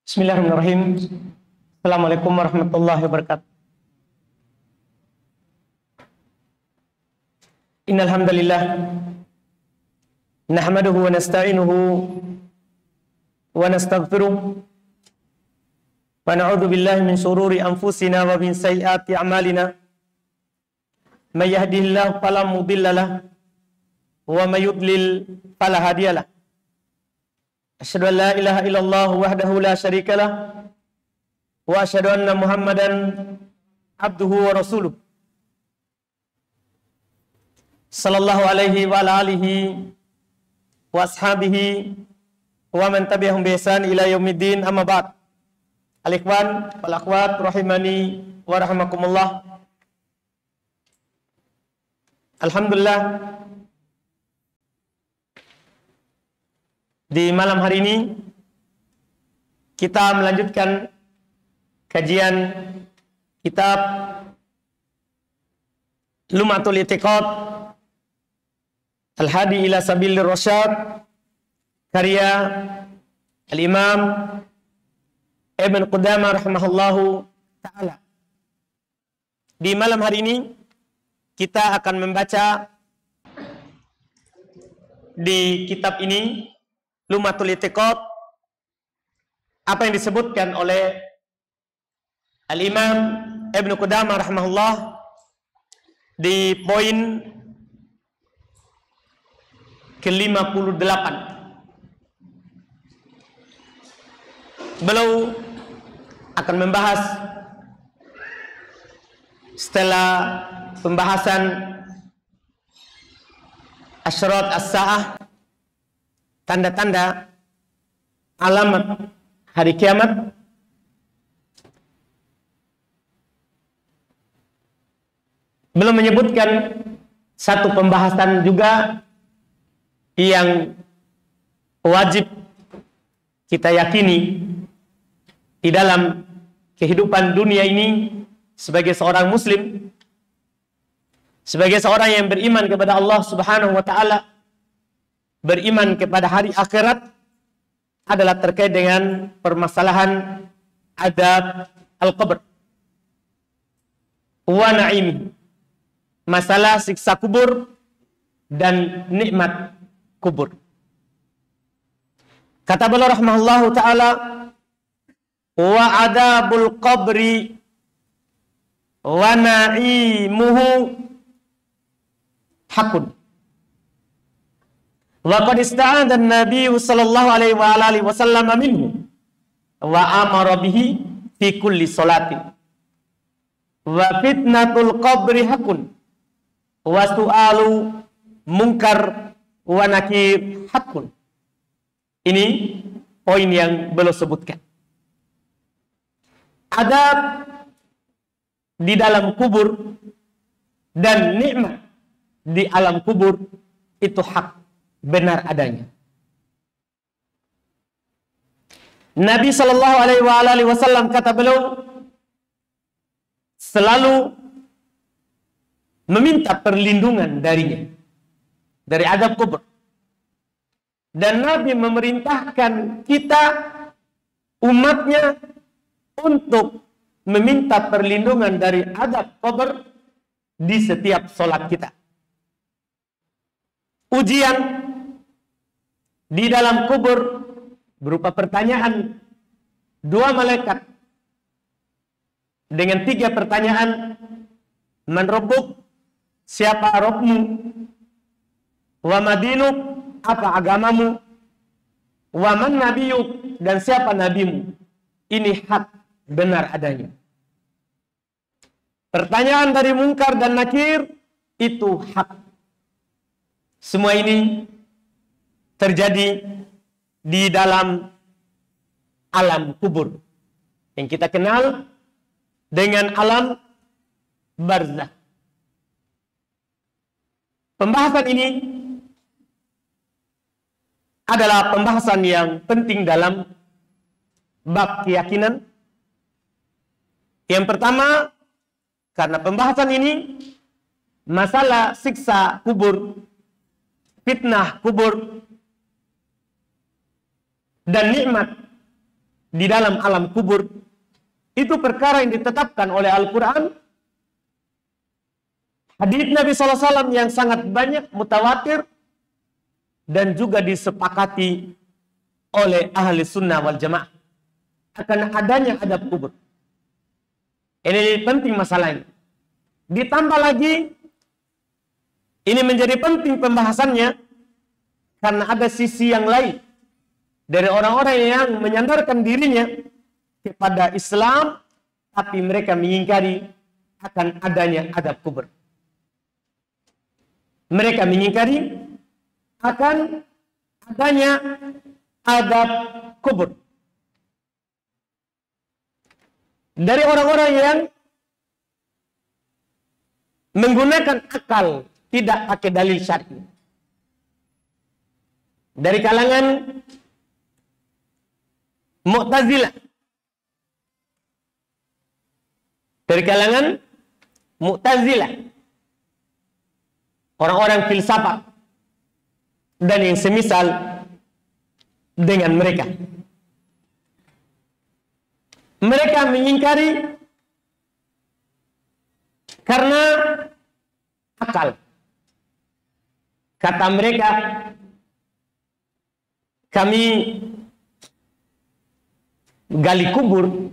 Bismillahirrahmanirrahim. Assalamualaikum warahmatullahi wabarakatuh. Innal hamdalillah nahmaduhu wa nasta'inuhu wa nastaghfiruh wa na'udzu billahi min shururi anfusina wa min sayyiati a'malina. May yahdihillahu fala mudilla lahu wa may yudlil fala hadiya lahu. Asyhadu an la ilaha illallah wahdahu la syarika lah wa asyhadu anna Muhammadan abduhu wa rasuluh. Sallallahu alaihi wa ala alihi wa ashabihi wa man tabi'ahum bi ihsan ila yaumiddin, amma ba'd. Al-ikhwan wal akhwat rahimani wa rahimakumullah. Alhamdulillah, di malam hari ini kita melanjutkan kajian kitab Lum'atul I'tiqad Al-Hadi ila Sabilir Rasyad karya Al-Imam Ibn Qudamah rahimahullahu ta'ala. Di malam hari ini kita akan membaca di kitab ini Lum'atul I'tiqad apa yang disebutkan oleh Al-Imam Ibn Qudamah rahimahullah di poin ke-58. Beliau akan membahas setelah pembahasan asyarat as-sa'ah, tanda-tanda alamat hari kiamat, belum menyebutkan satu pembahasan juga yang wajib kita yakini di dalam kehidupan dunia ini sebagai seorang muslim, sebagai seorang yang beriman kepada Allah Subhanahu wa ta'ala, beriman kepada hari akhirat, adalah terkait dengan permasalahan adab al-qabr wa na'im, masalah siksa kubur dan nikmat kubur. Kata beliau rahimahullahu ta'ala, wa adabul qabri wa na'imuhu hakun. Wa qad ista'adha an-nabiy sallallahu alaihi wa alihi wasallam minhu wa amara bihi fi kulli salatin. Wa fitnatul qabri hakun wa su'alu munkar wa nakir hakun. Ini poin yang beliau sebutkan. Adab di dalam kubur dan nikmat di alam kubur itu hak, benar adanya. Nabi sallallahu alaihi wasallam kata beliau selalu meminta perlindungan darinya, dari azab kubur. Dan Nabi memerintahkan kita, umatnya, untuk meminta perlindungan dari azab kubur di setiap sholat kita. Ujian di dalam kubur berupa pertanyaan dua malaikat dengan 3 pertanyaan. Man rabbuk, siapa Rabbmu? Wa madinuk, apa agamamu? Wa man nabiyuk, dan siapa nabimu? Ini hak, benar adanya. Pertanyaan dari munkar dan nakir itu hak. Semua ini terjadi di dalam alam kubur yang kita kenal dengan alam barzakh. Pembahasan ini adalah pembahasan yang penting dalam bab keyakinan. Yang pertama, karena pembahasan ini masalah siksa kubur, fitnah kubur, dan nikmat di dalam alam kubur itu perkara yang ditetapkan oleh Al-Quran, hadits Nabi SAW yang sangat banyak, mutawatir, dan juga disepakati oleh ahli sunnah wal jamaah akan adanya adab kubur. Ini penting masalahnya. Ditambah lagi, ini menjadi penting pembahasannya karena ada sisi yang lain dari orang-orang yang menyandarkan dirinya kepada Islam, tapi mereka mengingkari akan adanya adab kubur. Mereka mengingkari akan adanya adab kubur. Dari orang-orang yang menggunakan akal, tidak pakai dalil syar'i. Dari kalangan Mu'tazilah. Dari kalangan Mu'tazilah. Orang-orang filsafat dan yang semisal dengan mereka. Mereka mengingkari karena akal. Kata mereka, kami gali kubur,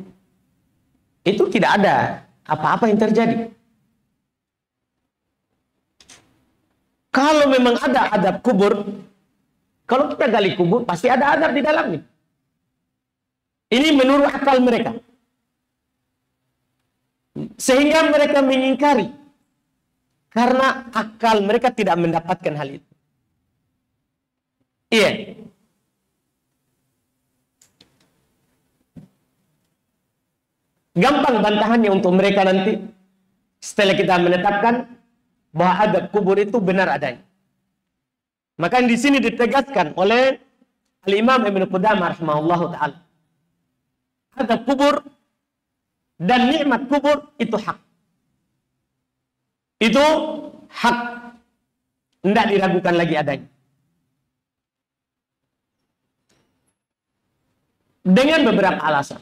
itu tidak ada apa-apa yang terjadi. Kalau memang ada adab kubur, kalau kita gali kubur, pasti ada adab di dalamnya. Ini menurut akal mereka. Sehingga mereka mengingkari. Karena akal mereka tidak mendapatkan hal itu. Iya. Gampang bantahannya untuk mereka nanti. Setelah kita menetapkan bahwa adab kubur itu benar adanya. Maka di sini ditegaskan oleh Al-Imam Ibnu Qudamah rahimahullahu ta'ala. Adab kubur dan nikmat kubur itu hak. Itu hak. Tidak diragukan lagi adanya. Dengan beberapa alasan.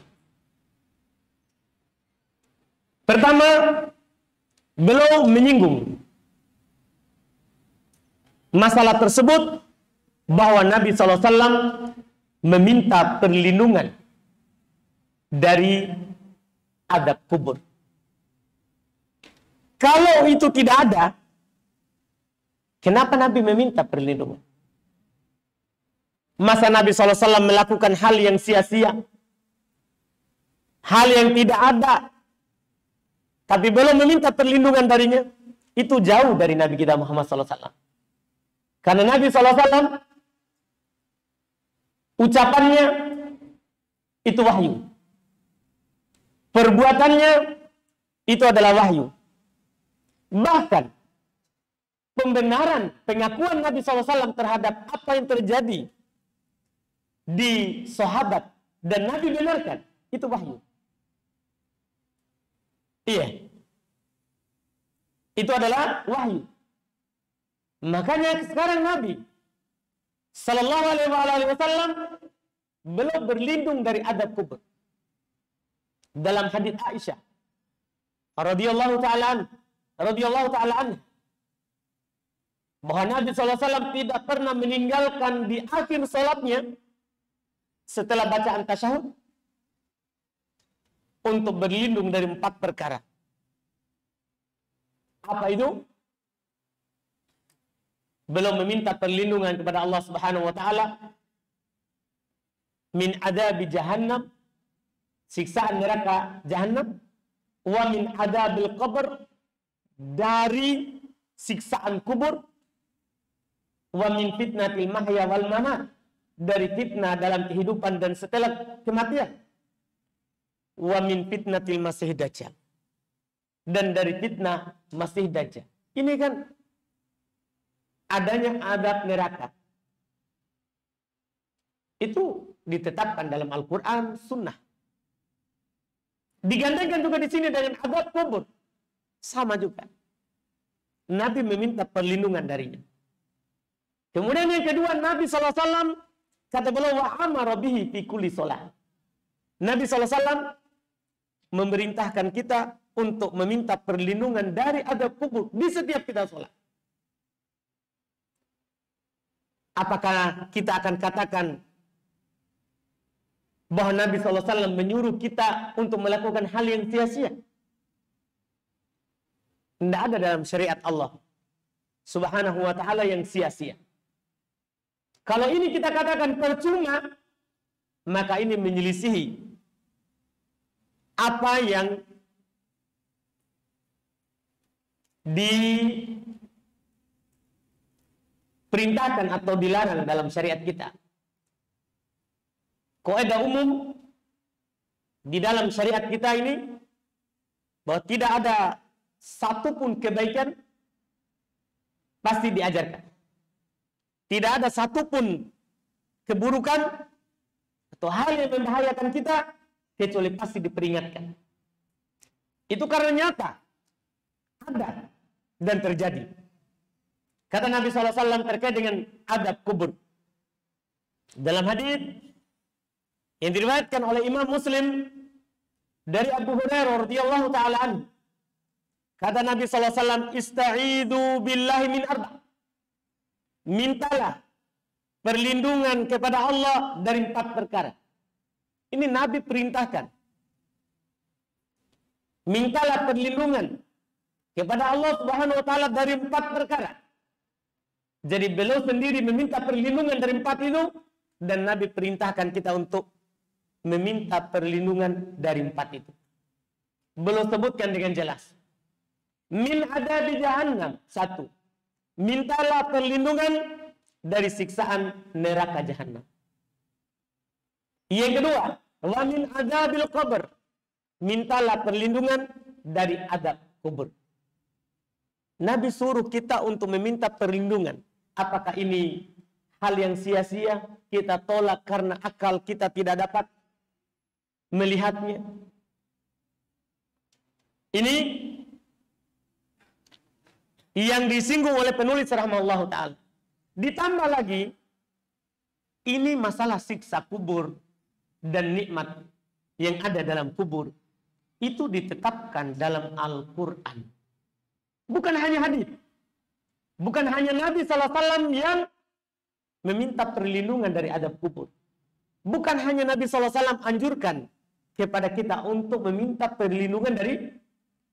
Pertama, beliau menyinggung masalah tersebut bahwa Nabi SAW meminta perlindungan dari adab kubur. Kalau itu tidak ada, kenapa Nabi meminta perlindungan? Masa Nabi SAW melakukan hal yang sia-sia? Hal yang tidak ada. Tapi belum meminta perlindungan darinya. Itu jauh dari Nabi kita Muhammad SAW. Karena Nabi SAW ucapannya itu wahyu. Perbuatannya itu adalah wahyu. Bahkan pembenaran, pengakuan Nabi SAW terhadap apa yang terjadi di sahabat dan Nabi benarkan, itu wahyu. Iya. Itu adalah wahyu. Makanya sekarang Nabi Sallallahu Alaihi Wasallam belum berlindung dari adab kubur. Dalam hadits Aisyah radhiyallahu ta'ala anha, bahwa Nabi SAW tidak pernah meninggalkan di akhir salatnya setelah bacaan tasyahud untuk berlindung dari 4 perkara. Apa itu? Belum meminta perlindungan kepada Allah Subhanahu wa taala min adabi jahannam, siksaan neraka jahannam, wa min adabil qabr, dari siksaan kubur, wa min fitnatil mahya wal mamat, dari fitnah dalam kehidupan dan setelah kematian, wa min fitnatil masih dajjal, dan dari fitnah masih dajjal. Ini kan adanya adab neraka. Itu ditetapkan dalam Al-Quran, Sunnah. Digandengkan juga di sini dengan adab kubur. Sama juga. Nabi meminta perlindungan darinya. Kemudian yang kedua, Nabi SAW kata beliau, wa amara bihi fi kulli sholat. Nabi SAW memerintahkan kita untuk meminta perlindungan dari azab kubur di setiap kita sholat. Apakah kita akan katakan bahwa Nabi SAW menyuruh kita untuk melakukan hal yang sia-sia? Tidak ada dalam syariat Allah Subhanahu wa ta'ala yang sia-sia. Kalau ini kita katakan percuma, maka ini menyelisihi apa yang diperintahkan atau dilarang dalam syariat kita. Kaidah umum di dalam syariat kita ini bahwa tidak ada satupun kebaikan pasti diajarkan. Tidak ada satupun keburukan atau hal yang membahayakan kita kecuali pasti diperingatkan. Itu karena nyata ada dan terjadi. Kata Nabi SAW terkait dengan adab kubur. Dalam hadis yang diriwayatkan oleh Imam Muslim dari Abu Hurairah radhiyallahu taala anhu, kata Nabi SAW, "Ista'idu billahi min arba." Mintalah perlindungan kepada Allah dari 4 perkara. Ini Nabi perintahkan. Mintalah perlindungan kepada Allah Subhanahu wa taala dari 4 perkara. Jadi beliau sendiri meminta perlindungan dari 4 itu, dan Nabi perintahkan kita untuk meminta perlindungan dari 4 itu. Beliau sebutkan dengan jelas. Min adabi jahannam, 1. Mintalah perlindungan dari siksaan neraka jahannam. Yang kedua, wa min adabil qabr. Mintalah perlindungan dari adab kubur. Nabi suruh kita untuk meminta perlindungan. Apakah ini hal yang sia-sia? Kita tolak karena akal kita tidak dapat melihatnya. Ini yang disinggung oleh penulis rahimahullahu ta'ala. Ditambah lagi, ini masalah siksa kubur dan nikmat yang ada dalam kubur. Itu ditetapkan dalam Al-Quran. Bukan hanya hadis. Bukan hanya Nabi SAW yang meminta perlindungan dari adab kubur. Bukan hanya Nabi SAW anjurkan kepada kita untuk meminta perlindungan dari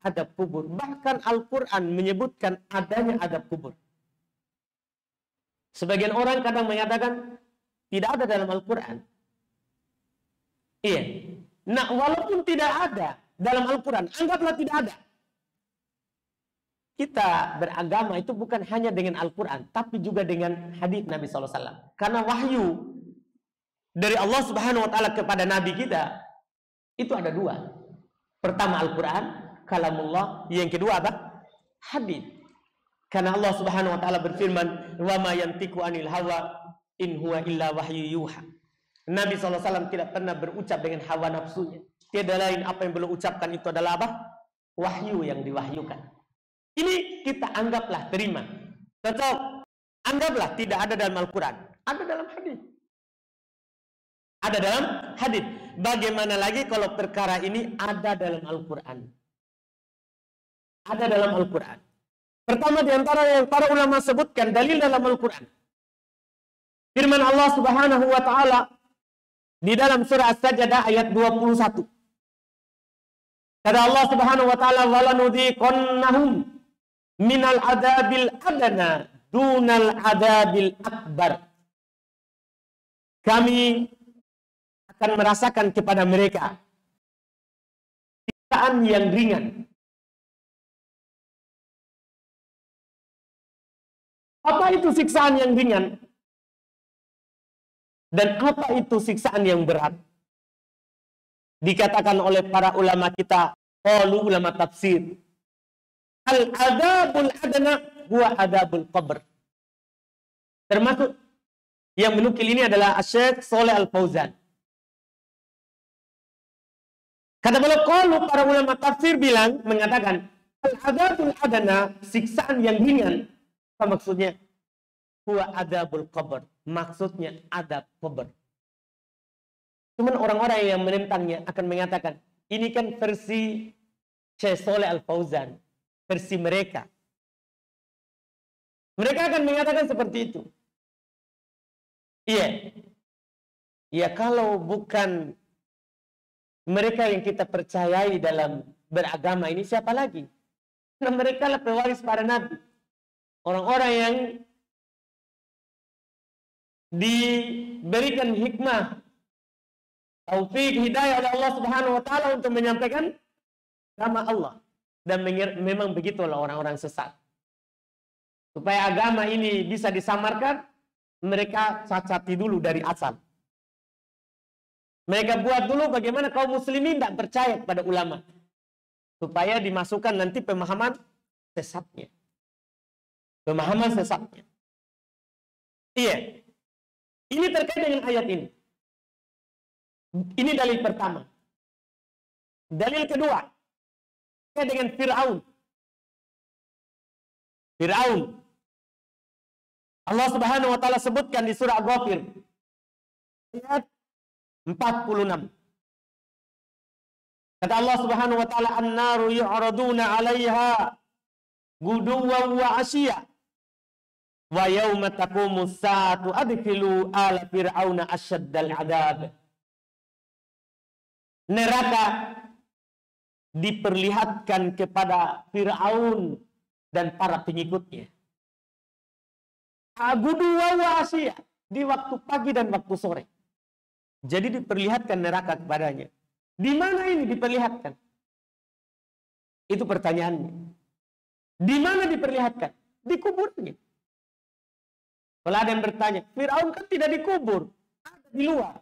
adab kubur. Bahkan Al-Quran menyebutkan adanya adab kubur. Sebagian orang kadang mengatakan tidak ada dalam Al-Quran. Iya. Nah, walaupun tidak ada dalam Al-Quran, anggaplah tidak ada. Kita beragama itu bukan hanya dengan Al-Quran, tapi juga dengan hadis Nabi SAW. Karena wahyu dari Allah Subhanahu Wa Taala kepada Nabi kita itu ada 2. Pertama Al-Quran, kalamullah. Yang kedua apa? Hadis. Karena Allah Subhanahu Wa Taala berfirman, wa ma yantiqu anil hawa in huwa illa wahyu yuha. Nabi SAW tidak pernah berucap dengan hawa nafsunya. Tiada lain apa yang beliau ucapkan itu adalah apa? Wahyu yang diwahyukan. Ini kita anggaplah terima. Cocok. Anggaplah tidak ada dalam Al-Quran. Ada dalam hadis. Ada dalam hadis. Bagaimana lagi kalau perkara ini ada dalam Al-Quran? Ada dalam Al-Quran. Pertama di antara yang para ulama sebutkan dalil dalam Al-Quran. Firman Allah Subhanahu wa taala di dalam surah As-Sajdah ayat 21. Kata Allah Subhanahu wa taala, "Walanudhiqannahum minal adabil adana dunal adabil akbar." Kami akan merasakan kepada mereka siksaan yang ringan. Apa itu siksaan yang ringan? Dan apa itu siksaan yang berat? Dikatakan oleh para ulama kita, qalu ulama tafsir, al-adabul adna huwa adabul qabr. Termasuk yang menukil ini adalah Syekh Shalih Al-Fauzan. Kata beliau, qalu para ulama tafsir bilang, mengatakan al-adabul adna, siksaan yang ringan. Apa maksudnya? Huwa adabul qabr. Maksudnya adab kubur. Cuman orang-orang yang menentangnya akan mengatakan, ini kan versi Syekh Shalih Al Fauzan, versi mereka. Mereka akan mengatakan seperti itu. Iya. Ya kalau bukan mereka yang kita percayai dalam beragama ini, siapa lagi? Karena mereka lah pewaris para nabi. Orang-orang yang diberikan hikmah, taufik, hidayah oleh Allah Subhanahu wa taala untuk menyampaikan nama Allah. Dan memang begitulah orang-orang sesat. Supaya agama ini bisa disamarkan, mereka cacati dulu dari asal. Mereka buat dulu bagaimana kaum muslimin tidak percaya kepada ulama. Supaya dimasukkan nanti pemahaman sesatnya. Pemahaman sesatnya. Iya. Ini terkait dengan ayat ini. Ini dalil pertama. Dalil kedua. Terkait dengan Fir'aun. Fir'aun. Allah Subhanahu wa taala sebutkan di surah Ghafir ayat 46. Kata Allah Subhanahu wa taala, "An-naru yu'raduna 'alaiha guduwan wa 'ashiyya wa yauma taqumus saatu adkhilu ala fir'auna asyaddal 'adzab." Neraka diperlihatkan kepada Fir'aun dan para pengikutnya. Guduwan wa 'ashiyya, di waktu pagi dan waktu sore. Jadi diperlihatkan neraka kepadanya. Di mana ini diperlihatkan? Itu pertanyaannya. Di mana diperlihatkan? Di kuburnya. Kalau ada yang bertanya, Fir'aun kan tidak dikubur, ada di luar.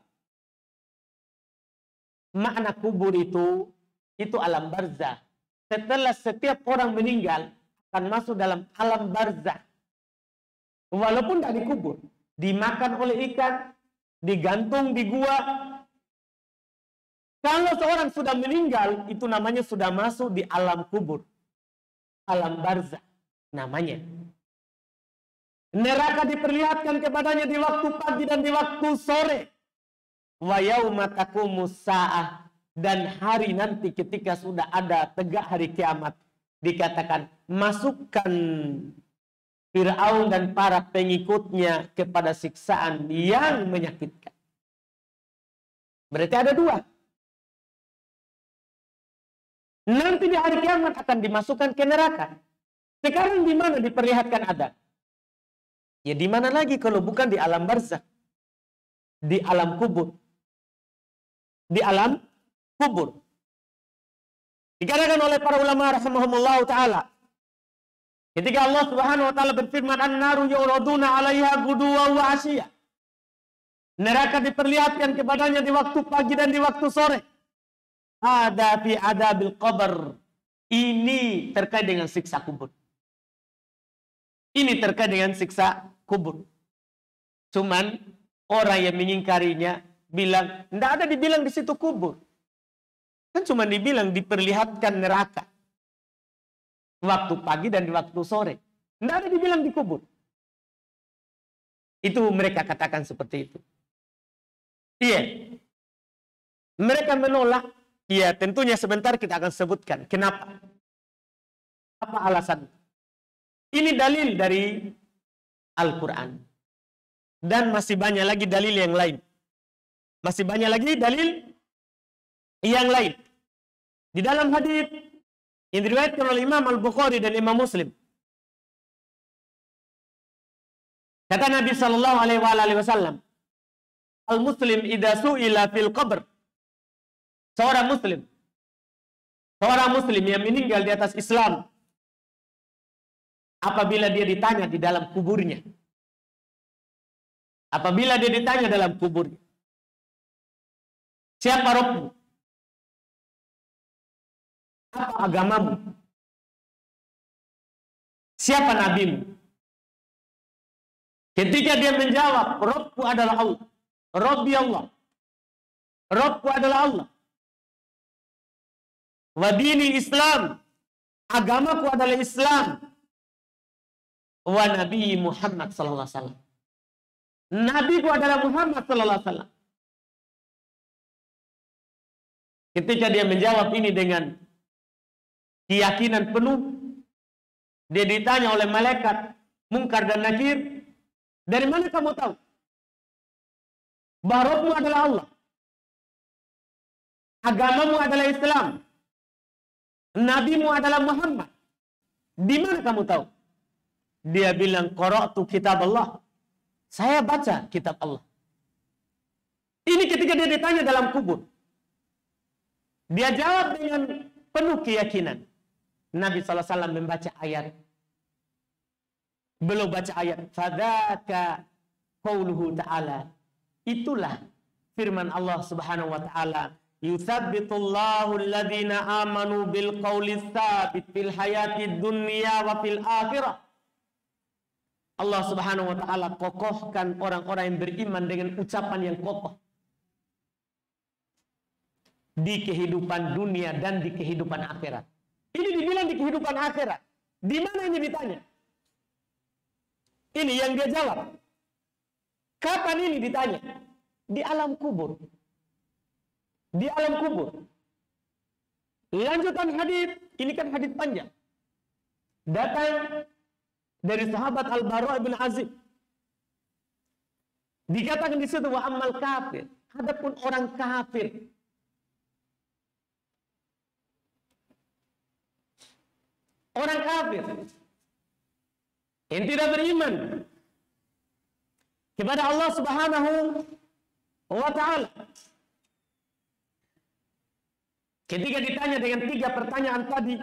Makna kubur itu alam barzah. Setelah setiap orang meninggal, akan masuk dalam alam barzah. Walaupun tidak dikubur, dimakan oleh ikan, digantung di gua. Kalau seorang sudah meninggal, itu namanya sudah masuk di alam kubur. Alam barzah namanya. Neraka diperlihatkan kepadanya di waktu pagi dan di waktu sore. Wa yauma taqumus saah, dan hari nanti ketika sudah ada tegak hari kiamat, dikatakan masukkan Fir'aun dan para pengikutnya kepada siksaan yang menyakitkan. Berarti ada dua. Nanti di hari kiamat akan dimasukkan ke neraka. Sekarang di mana diperlihatkan Adam? Ya di mana lagi kalau bukan di alam barzakh? Di alam kubur. Di alam kubur. Dikatakan oleh para ulama rahimahumullah taala, ketika Allah Subhanahu wa taala berfirman, "An-naru yu'raduna 'alaiha guduwan wa 'ashiyya." Neraka diperlihatkan kepadanya di waktu pagi dan di waktu sore. Ada fi adabil qabr. Ini terkait dengan siksa kubur. Ini terkait dengan siksa kubur. Cuman orang yang mengingkarinya bilang, tidak ada dibilang di situ kubur. Kan cuma dibilang diperlihatkan neraka. Waktu pagi dan di waktu sore. Tidak ada dibilang di kubur. Itu mereka katakan seperti itu. Iya. Mereka menolak. Iya, tentunya sebentar kita akan sebutkan. Kenapa? Apa alasan? Ini dalil dari Al-Quran. Dan masih banyak lagi dalil yang lain. Masih banyak lagi dalil yang lain. Di dalam hadis yang diriwayatkan oleh Imam Al-Bukhari dan Imam Muslim, kata Nabi sallallahu alaihi wasallam, "Al-muslim idza su'ila fil qabr." Seorang muslim yang meninggal di atas Islam, apabila dia ditanya di dalam kuburnya, siapa Rabbmu? Apa agamamu? Siapa nabimu? Ketika dia menjawab, Rabbku adalah Allah. Rabbi Allah. Rabbku adalah Allah. Wa dini Islam. Agamaku adalah Islam. Wa Nabi Muhammad sallallahu alaihi wasallam. Nabiku adalah Muhammad sallallahu alaihi wasallam. Ketika dia menjawab ini dengan keyakinan penuh, dia ditanya oleh malaikat Munkar dan Nakir, dari mana kamu tahu bahwa Rabbmu adalah Allah, agamamu adalah Islam, nabimu adalah Muhammad? Di mana kamu tahu? Dia bilang, qara'tu kitab Allah. Saya baca kitab Allah. Ini ketika dia ditanya dalam kubur. Dia jawab dengan penuh keyakinan. Nabi SAW membaca ayat. Belum baca ayat. Fadzaka qauluhu ta'ala. Itulah firman Allah Subhanahu wa taala, yutsabbitullahu alladhina amanu bil qawli tsabit fil hayatid dunya wa fil akhirah. Allah Subhanahu wa taala kokohkan orang-orang yang beriman dengan ucapan yang kokoh di kehidupan dunia dan di kehidupan akhirat. Ini dibilang di kehidupan akhirat. Di mana ini ditanya? Ini yang dia jawab. Kapan ini ditanya? Di alam kubur. Di alam kubur. Lanjutan hadis, ini kan hadis panjang. Datang dari sahabat Al-Bara' bin Azib. Dikatakan di situ wa ammal kafir. Adapun orang kafir, orang kafir yang tidak beriman kepada Allah Subhanahu wa ta'ala, ketika ditanya dengan 3 pertanyaan tadi,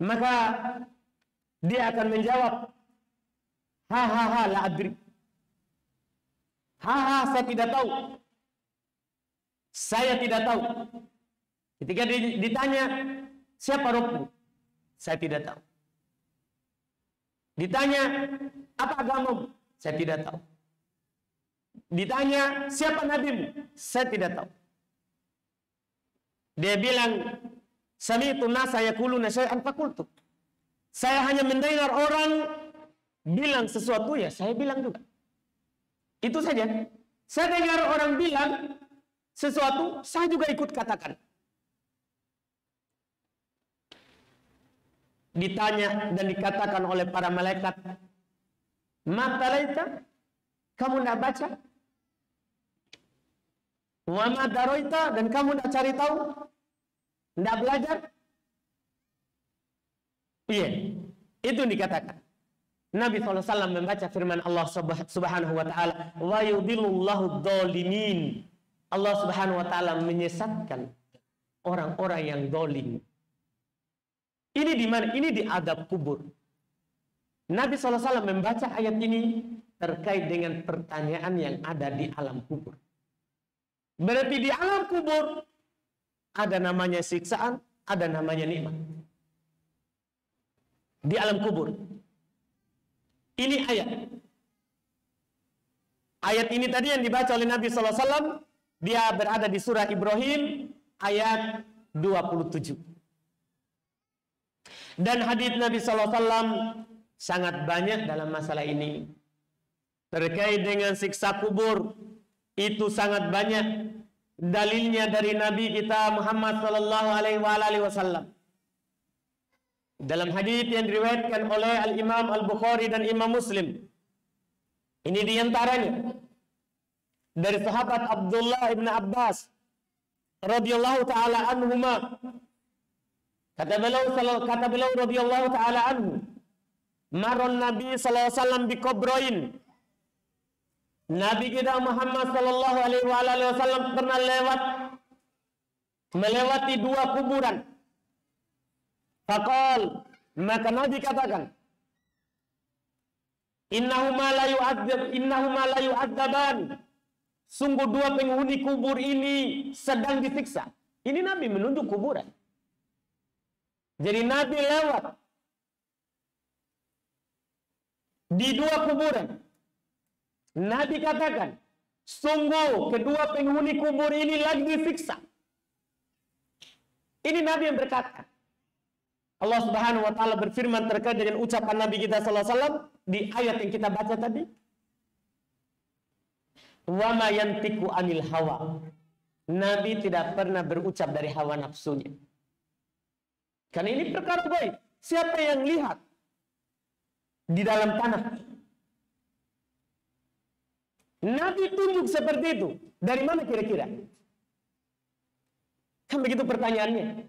maka dia akan menjawab, ha la adri. Saya tidak tahu. Saya tidak tahu. Ketika ditanya, siapa Rabbmu? Saya tidak tahu. Ditanya, apa agamamu? Saya tidak tahu. Ditanya, siapa nabimu? Saya tidak tahu. Dia bilang, sami'tu nasa yaquluna syai'an faqultu. Saya hanya mendengar orang bilang sesuatu, ya saya bilang juga. Itu saja. Saya dengar orang bilang sesuatu, saya juga ikut katakan. Ditanya dan dikatakan oleh para malaikat, mata laita, kamu tidak baca? Wa ma daroita, dan kamu tidak cari tahu? Tidak belajar? Iya, itu dikatakan. Nabi SAW membaca firman Allah Subhanahu wa ta'ala, wa yudhillullahu dzalimin. Allah Subhanahu wa ta'ala menyesatkan orang-orang yang zalim. Ini di mana? Ini di adab kubur. Nabi SAW membaca ayat ini terkait dengan pertanyaan yang ada di alam kubur. Berarti di alam kubur ada namanya siksaan, ada namanya nikmat. Di alam kubur. Ini ayat. Ayat ini tadi yang dibaca oleh Nabi SAW, dia berada di surah Ibrahim ayat 27. Dan hadis Nabi SAW sangat banyak dalam masalah ini. Terkait dengan siksa kubur, itu sangat banyak dalilnya dari Nabi kita Muhammad SAW. Dalam hadis yang diriwayatkan oleh Al-Imam Al-Bukhari dan Imam Muslim. Ini diantaranya dari sahabat Abdullah ibn Abbas radhiyallahu taala anhuma. Kata beliau radhiyallahu taala anhu, maron Nabi sallallahu alaihi wasallam bi qabrain. Nabi kita Muhammad sallallahu alaihi wasallam pernah melewati 2 kuburan. Faqal, maka Nabi katakan, innahuma la yu'adzaban. Sungguh 2 penghuni kubur ini sedang disiksa. Ini Nabi menunjuk kuburan. Jadi Nabi lewat di 2 kuburan. Nabi katakan, sungguh kedua penghuni kubur ini lagi disiksa. Ini Nabi yang berkata. Allah Subhanahu wa taala berfirman terkait dengan ucapan Nabi kita sallallahu alaihi wasallam di ayat yang kita baca tadi. Wa ma yantiqu anil hawa. Nabi tidak pernah berucap dari hawa nafsunya. Karena ini perkara baik. Siapa yang lihat di dalam tanah? Nabi tunjuk seperti itu. Dari mana kira-kira? Kan begitu pertanyaannya.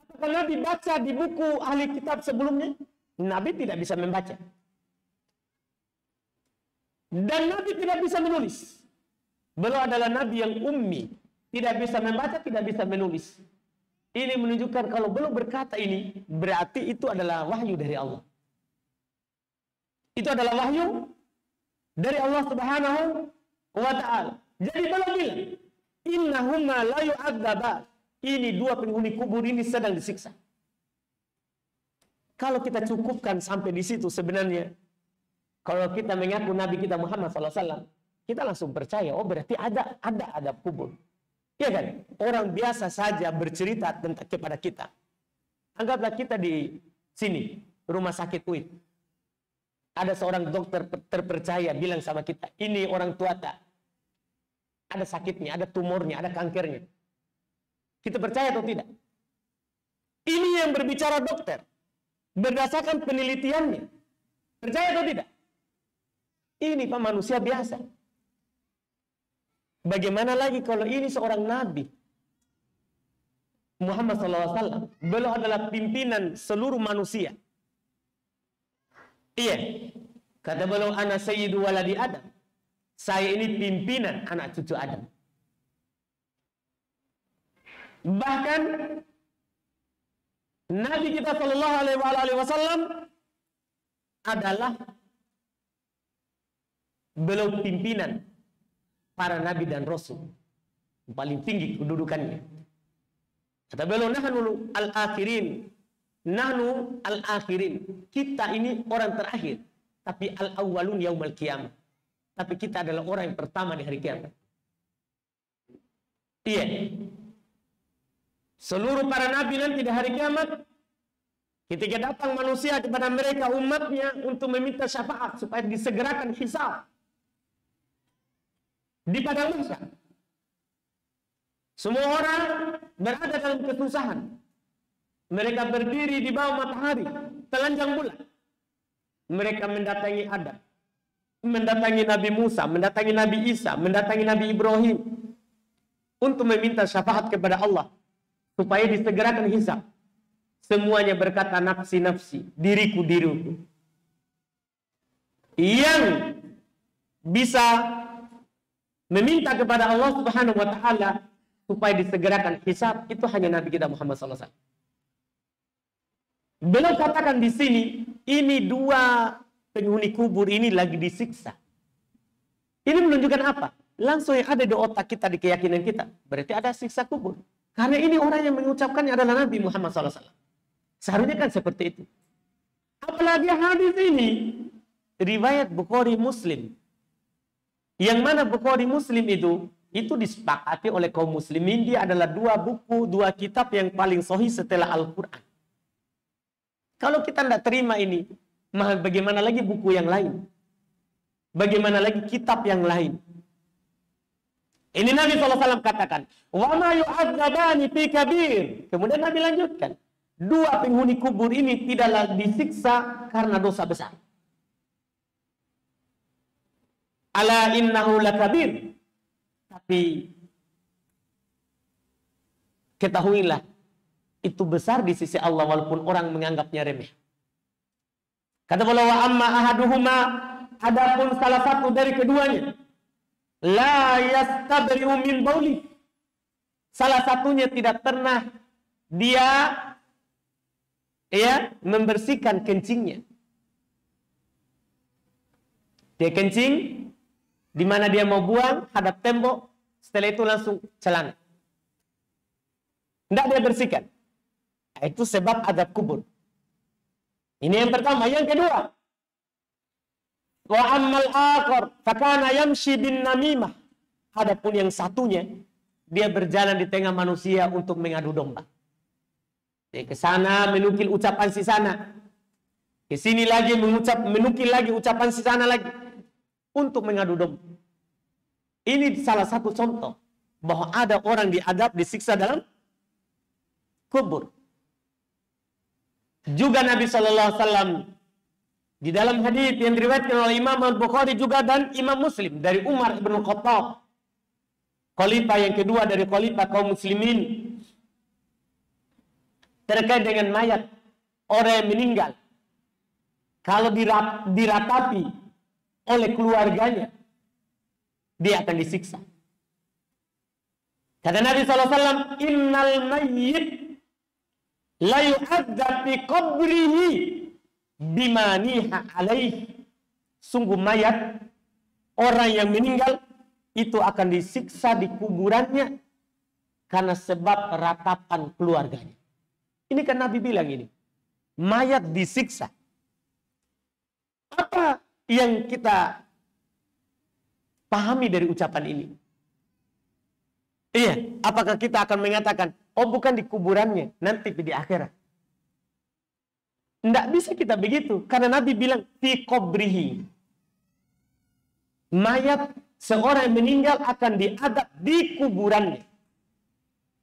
Apakah Nabi baca di buku ahli kitab sebelumnya? Nabi tidak bisa membaca. Dan Nabi tidak bisa menulis. Beliau adalah Nabi yang ummi. Tidak bisa membaca, tidak bisa menulis. Ini menunjukkan kalau beliau berkata ini, berarti itu adalah wahyu dari Allah. Itu adalah wahyu dari Allah Subhanahu wa ta'ala. Jadi beliau bilang, innahumma la yu'adzaban. Ini dua penghuni kubur ini sedang disiksa. Kalau kita cukupkan sampai di situ sebenarnya, kalau kita mengaku Nabi kita Muhammad SAW, kita langsung percaya, oh berarti ada adab kubur. Iya kan? Orang biasa saja bercerita tentang kepada kita. Anggaplah kita di sini, rumah sakit UIN. Ada seorang dokter terpercaya bilang sama kita, ini orang tua tak. Ada sakitnya, ada tumornya, ada kankernya. Kita percaya atau tidak? Ini yang berbicara dokter. Berdasarkan penelitiannya. Percaya atau tidak? Ini Pak manusia biasa. Bagaimana lagi kalau ini seorang Nabi Muhammad SAW. Beliau adalah pimpinan seluruh manusia. Iya. Kata beliau, ana sayyidu waladi Adam. Saya ini pimpinan anak cucu Adam. Bahkan Nabi kita Shallallahu Alaihi Wasallam adalah beliau pimpinan para nabi dan rasul, paling tinggi kedudukannya. Kata beliau, nahnu al-akhirin, nahnu al-akhirin. Kita ini orang terakhir, tapi al-awwalun yaumal qiyamah. Tapi kita adalah orang yang pertama di hari kiamat. Iya. Seluruh para nabi nanti di hari kiamat, ketika datang manusia kepada mereka umatnya untuk meminta syafaat supaya disegerakan hisab di padang mahsyar. Semua orang berada dalam kesusahan. Mereka berdiri di bawah matahari, telanjang bulan. Mereka mendatangi Adam, mendatangi Nabi Musa, mendatangi Nabi Isa, mendatangi Nabi Ibrahim untuk meminta syafaat kepada Allah supaya disegerakan hisab. Semuanya berkata nafsi-nafsi, diriku-diriku. Yang bisa meminta kepada Allah Subhanahu wa ta'ala supaya disegerakan hisab itu hanya Nabi kita Muhammad SAW. Beliau katakan di sini, ini dua penghuni kubur ini lagi disiksa. Ini menunjukkan apa? Langsung yang ada di otak kita, di keyakinan kita, berarti ada siksa kubur. Karena ini orang yang mengucapkannya adalah Nabi Muhammad SAW. Seharusnya kan seperti itu. Apalagi hadis ini riwayat Bukhari Muslim. Yang mana Bukhari Muslim itu disepakati oleh kaum muslimin, dia adalah dua buku, dua kitab yang paling sahih setelah Al-Quran. Kalau kita tidak terima ini, bagaimana lagi buku yang lain? Bagaimana lagi kitab yang lain? Ini Nabi SAW katakan, wa ma yu'adzabani fi kabir. Kemudian Nabi lanjutkan, dua penghuni kubur ini tidaklah disiksa karena dosa besar. Ala innahu lakabir. Tapi ketahuilah, itu besar di sisi Allah walaupun orang menganggapnya remeh. Kata beliau, wa amma ahaduhuma, adapun salah satu dari keduanya, la yastabri'u min bauli. Salah satunya tidak pernah dia membersihkan kencingnya. Dia kencing, di mana dia mau buang, hadap tembok, setelah itu langsung celana. Tidak dia bersihkan. Itu sebab adab kubur. Ini yang pertama. Yang kedua, wa ammal akhar fakana yamshi bin namimah. Adapun yang satunya, dia berjalan di tengah manusia untuk mengadu domba. Dia ke sana menukil ucapan si sana, ke sini lagi menukil lagi ucapan si sana lagi untuk mengadu domba. Ini salah satu contoh bahwa ada orang diadab, disiksa dalam kubur. Juga Nabi SAW di dalam hadis yang diriwayatkan oleh Imam Al-Bukhari juga dan Imam Muslim dari Umar bin Khattab, khalifah yang kedua dari khalifah kaum muslimin, terkait dengan mayat orang yang meninggal. Kalau diratapi oleh keluarganya, dia akan disiksa. Kata Nabi SAW, innal mayyit la yu'adzab fi qabrihi bima niha alaih. Sungguh mayat, orang yang meninggal, itu akan disiksa di kuburannya karena sebab ratapan keluarganya. Ini kan Nabi bilang ini, mayat disiksa. Apa yang kita pahami dari ucapan ini? Iya, apakah kita akan mengatakan, oh bukan di kuburannya, nanti di akhirat? Tidak bisa kita begitu, karena Nabi bilang, fi qabrihi. Mayat seorang yang meninggal akan diadab di kuburannya.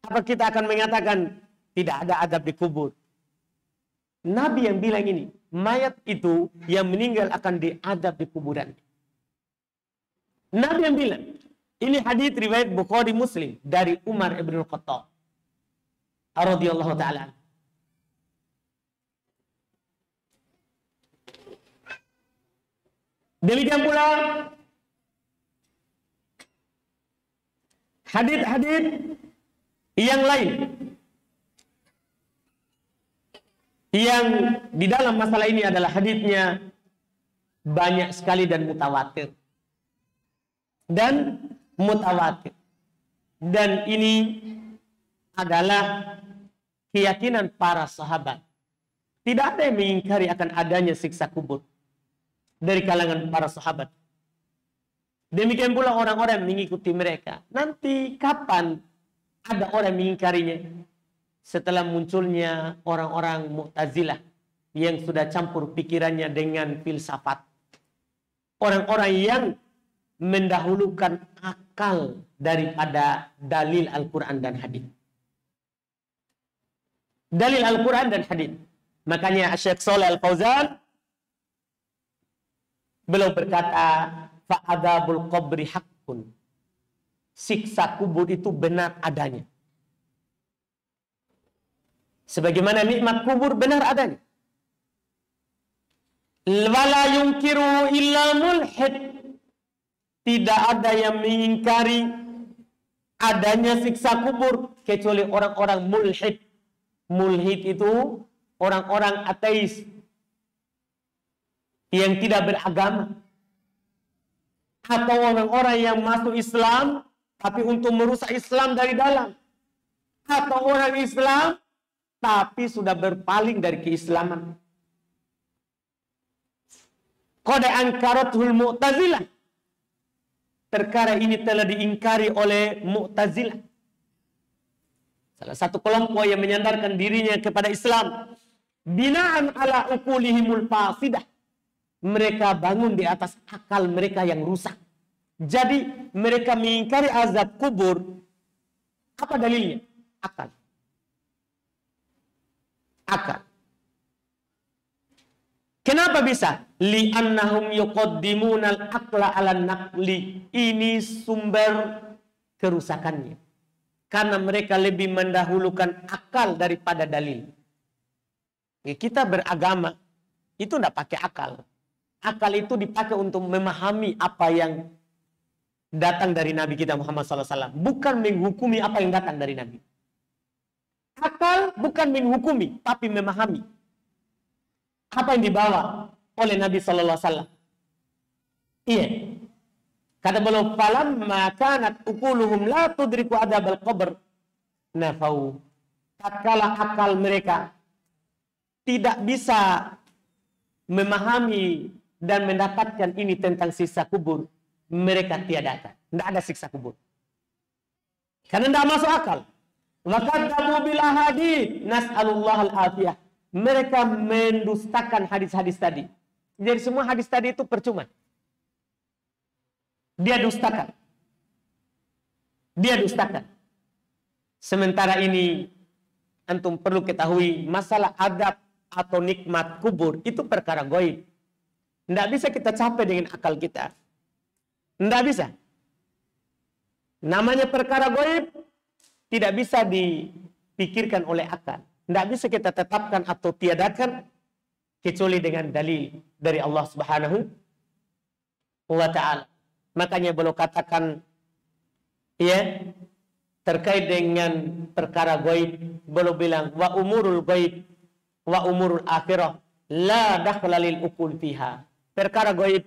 Apa kita akan mengatakan, tidak ada adab di kubur? Nabi yang bilang ini, mayat itu yang meninggal akan diadab di kuburannya. Nabi yang bilang, ini hadis riwayat Bukhari Muslim dari Umar ibn Khattab radhiyallahu taala. Demikian pula hadis-hadis yang lain yang di dalam masalah ini adalah hadisnya banyak sekali dan mutawatir. Dan ini adalah keyakinan para sahabat. Tidak ada yang mengingkari akan adanya siksa kubur dari kalangan para sahabat. Demikian pula orang-orang yang mengikuti mereka. Nanti kapan ada orang yang mengingkarinya? Setelah munculnya orang-orang Mu'tazilah yang sudah campur pikirannya dengan filsafat. Orang-orang yang mendahulukan akal daripada dalil Al-Quran dan hadis. Dalil Al-Quran dan hadis. Makanya Syekh Shalih Al-Fauzan beliau berkata, fa'adzabul qabri haqqun. Siksa kubur itu benar adanya. Sebagaimana nikmat kubur benar adanya. Wala yunkiru illa mulhid. Tidak ada yang mengingkari adanya siksa kubur kecuali orang-orang mulhid. Mulhid itu orang-orang ateis yang tidak beragama. Atau orang-orang yang masuk Islam tapi untuk merusak Islam dari dalam. Atau orang Islam tapi sudah berpaling dari keislaman. Qad ankaratul Mu'tazilah. Perkara ini telah diingkari oleh Mu'tazilah. Salah satu kelompok yang menyandarkan dirinya kepada Islam. Binaan ala ukulihimul fasidah. Mereka bangun di atas akal mereka yang rusak. Jadi mereka mengingkari azab kubur. Apa dalilnya? Akal. Akal. Kenapa bisa? Li'annahum yuqaddimunal aqla 'alan naqli. Ini sumber kerusakannya. Karena mereka lebih mendahulukan akal daripada dalil. Kita beragama itu tidak pakai akal. Akal itu dipakai untuk memahami apa yang datang dari Nabi kita Muhammad SAW. Bukan menghukumi apa yang datang dari Nabi. Akal bukan menghukumi, tapi memahami apa yang dibawa oleh Nabi Sallallahu Alaihi Wasallam. Iya. Kata beliau, falamma kanat uquluhum la tudriku adabal qabr nafau. Tatkala akal mereka tidak bisa memahami dan mendapatkan ini tentang siksa kubur, mereka tiadakan. Tidak ada siksa kubur. Karena tidak masuk akal. Wa kadzabu bil ahadits nas'alullah al-afiyah. Mereka mendustakan hadis-hadis tadi. Jadi semua hadis tadi itu percuma. Dia dustakan. dia dustakan. Sementara ini antum perlu ketahui masalah adab atau nikmat kubur itu perkara gaib. Tidak bisa kita capai dengan akal kita. Tidak bisa. Namanya perkara gaib tidak bisa dipikirkan oleh akal. Tidak bisa kita tetapkan atau tiadakan kecuali dengan dalil dari Allah Subhanahu wa ta'ala. Makanya beliau katakan ya terkait dengan perkara gaib, beliau bilang wa umurul gaib wa umurul akhirah la dakhla lil uqul fiha. Perkara gaib,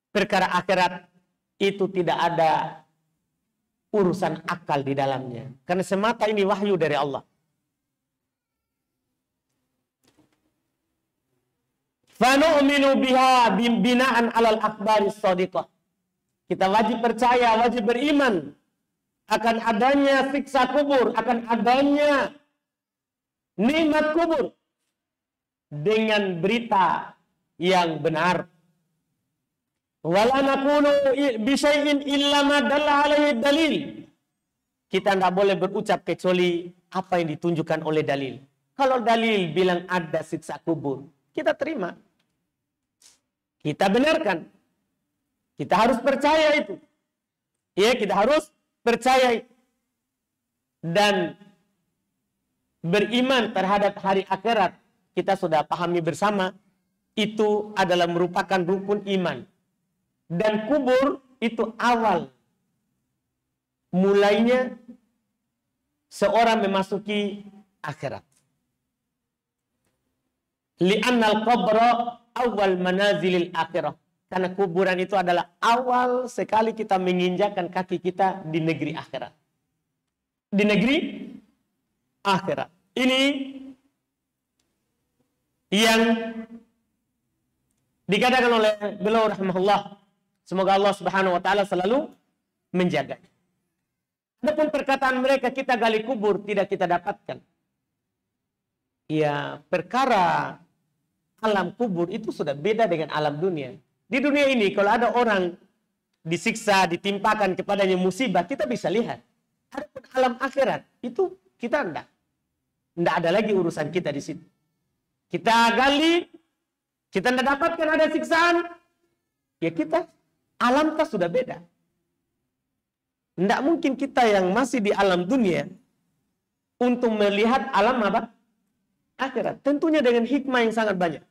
perkara akhirat itu tidak ada urusan akal di dalamnya. Karena semata ini wahyu dari Allah. Fanu'minu biha binaan alal akhbaris shadiqah. Kita wajib percaya, wajib beriman akan adanya siksa kubur, akan adanya nikmat kubur dengan berita yang benar. Wala naqulu bi syai'in illa ma dalla alaihi dalil. Kita tidak boleh berucap kecuali apa yang ditunjukkan oleh dalil. Kalau dalil bilang ada siksa kubur, kita terima. Kita benarkan. Kita harus percaya itu. Ya, kita harus percaya itu. Dan beriman terhadap hari akhirat. Kita sudah pahami bersama. Itu adalah merupakan rukun iman. Dan kubur itu awal. Mulainya seorang memasuki akhirat. Li'annal qabra awal manazilil akhirah. Karena kuburan itu adalah awal sekali kita menginjakkan kaki kita di negeri akhirat. Di negeri akhirat. Ini yang dikatakan oleh beliau rahimahullah. Semoga Allah Subhanahu wa taala selalu menjaga. Adapun perkataan mereka kita gali kubur tidak kita dapatkan. Ya, perkara alam kubur itu sudah beda dengan alam dunia. Di dunia ini kalau ada orang disiksa, ditimpakan kepadanya musibah, kita bisa lihat. Adapun alam akhirat itu kita enggak ada lagi urusan kita di situ. Kita gali, kita tidak dapatkan ada siksaan, ya kita alam kita sudah beda. Tidak mungkin kita yang masih di alam dunia untuk melihat alam apa? Akhirat. Tentunya dengan hikmah yang sangat banyak.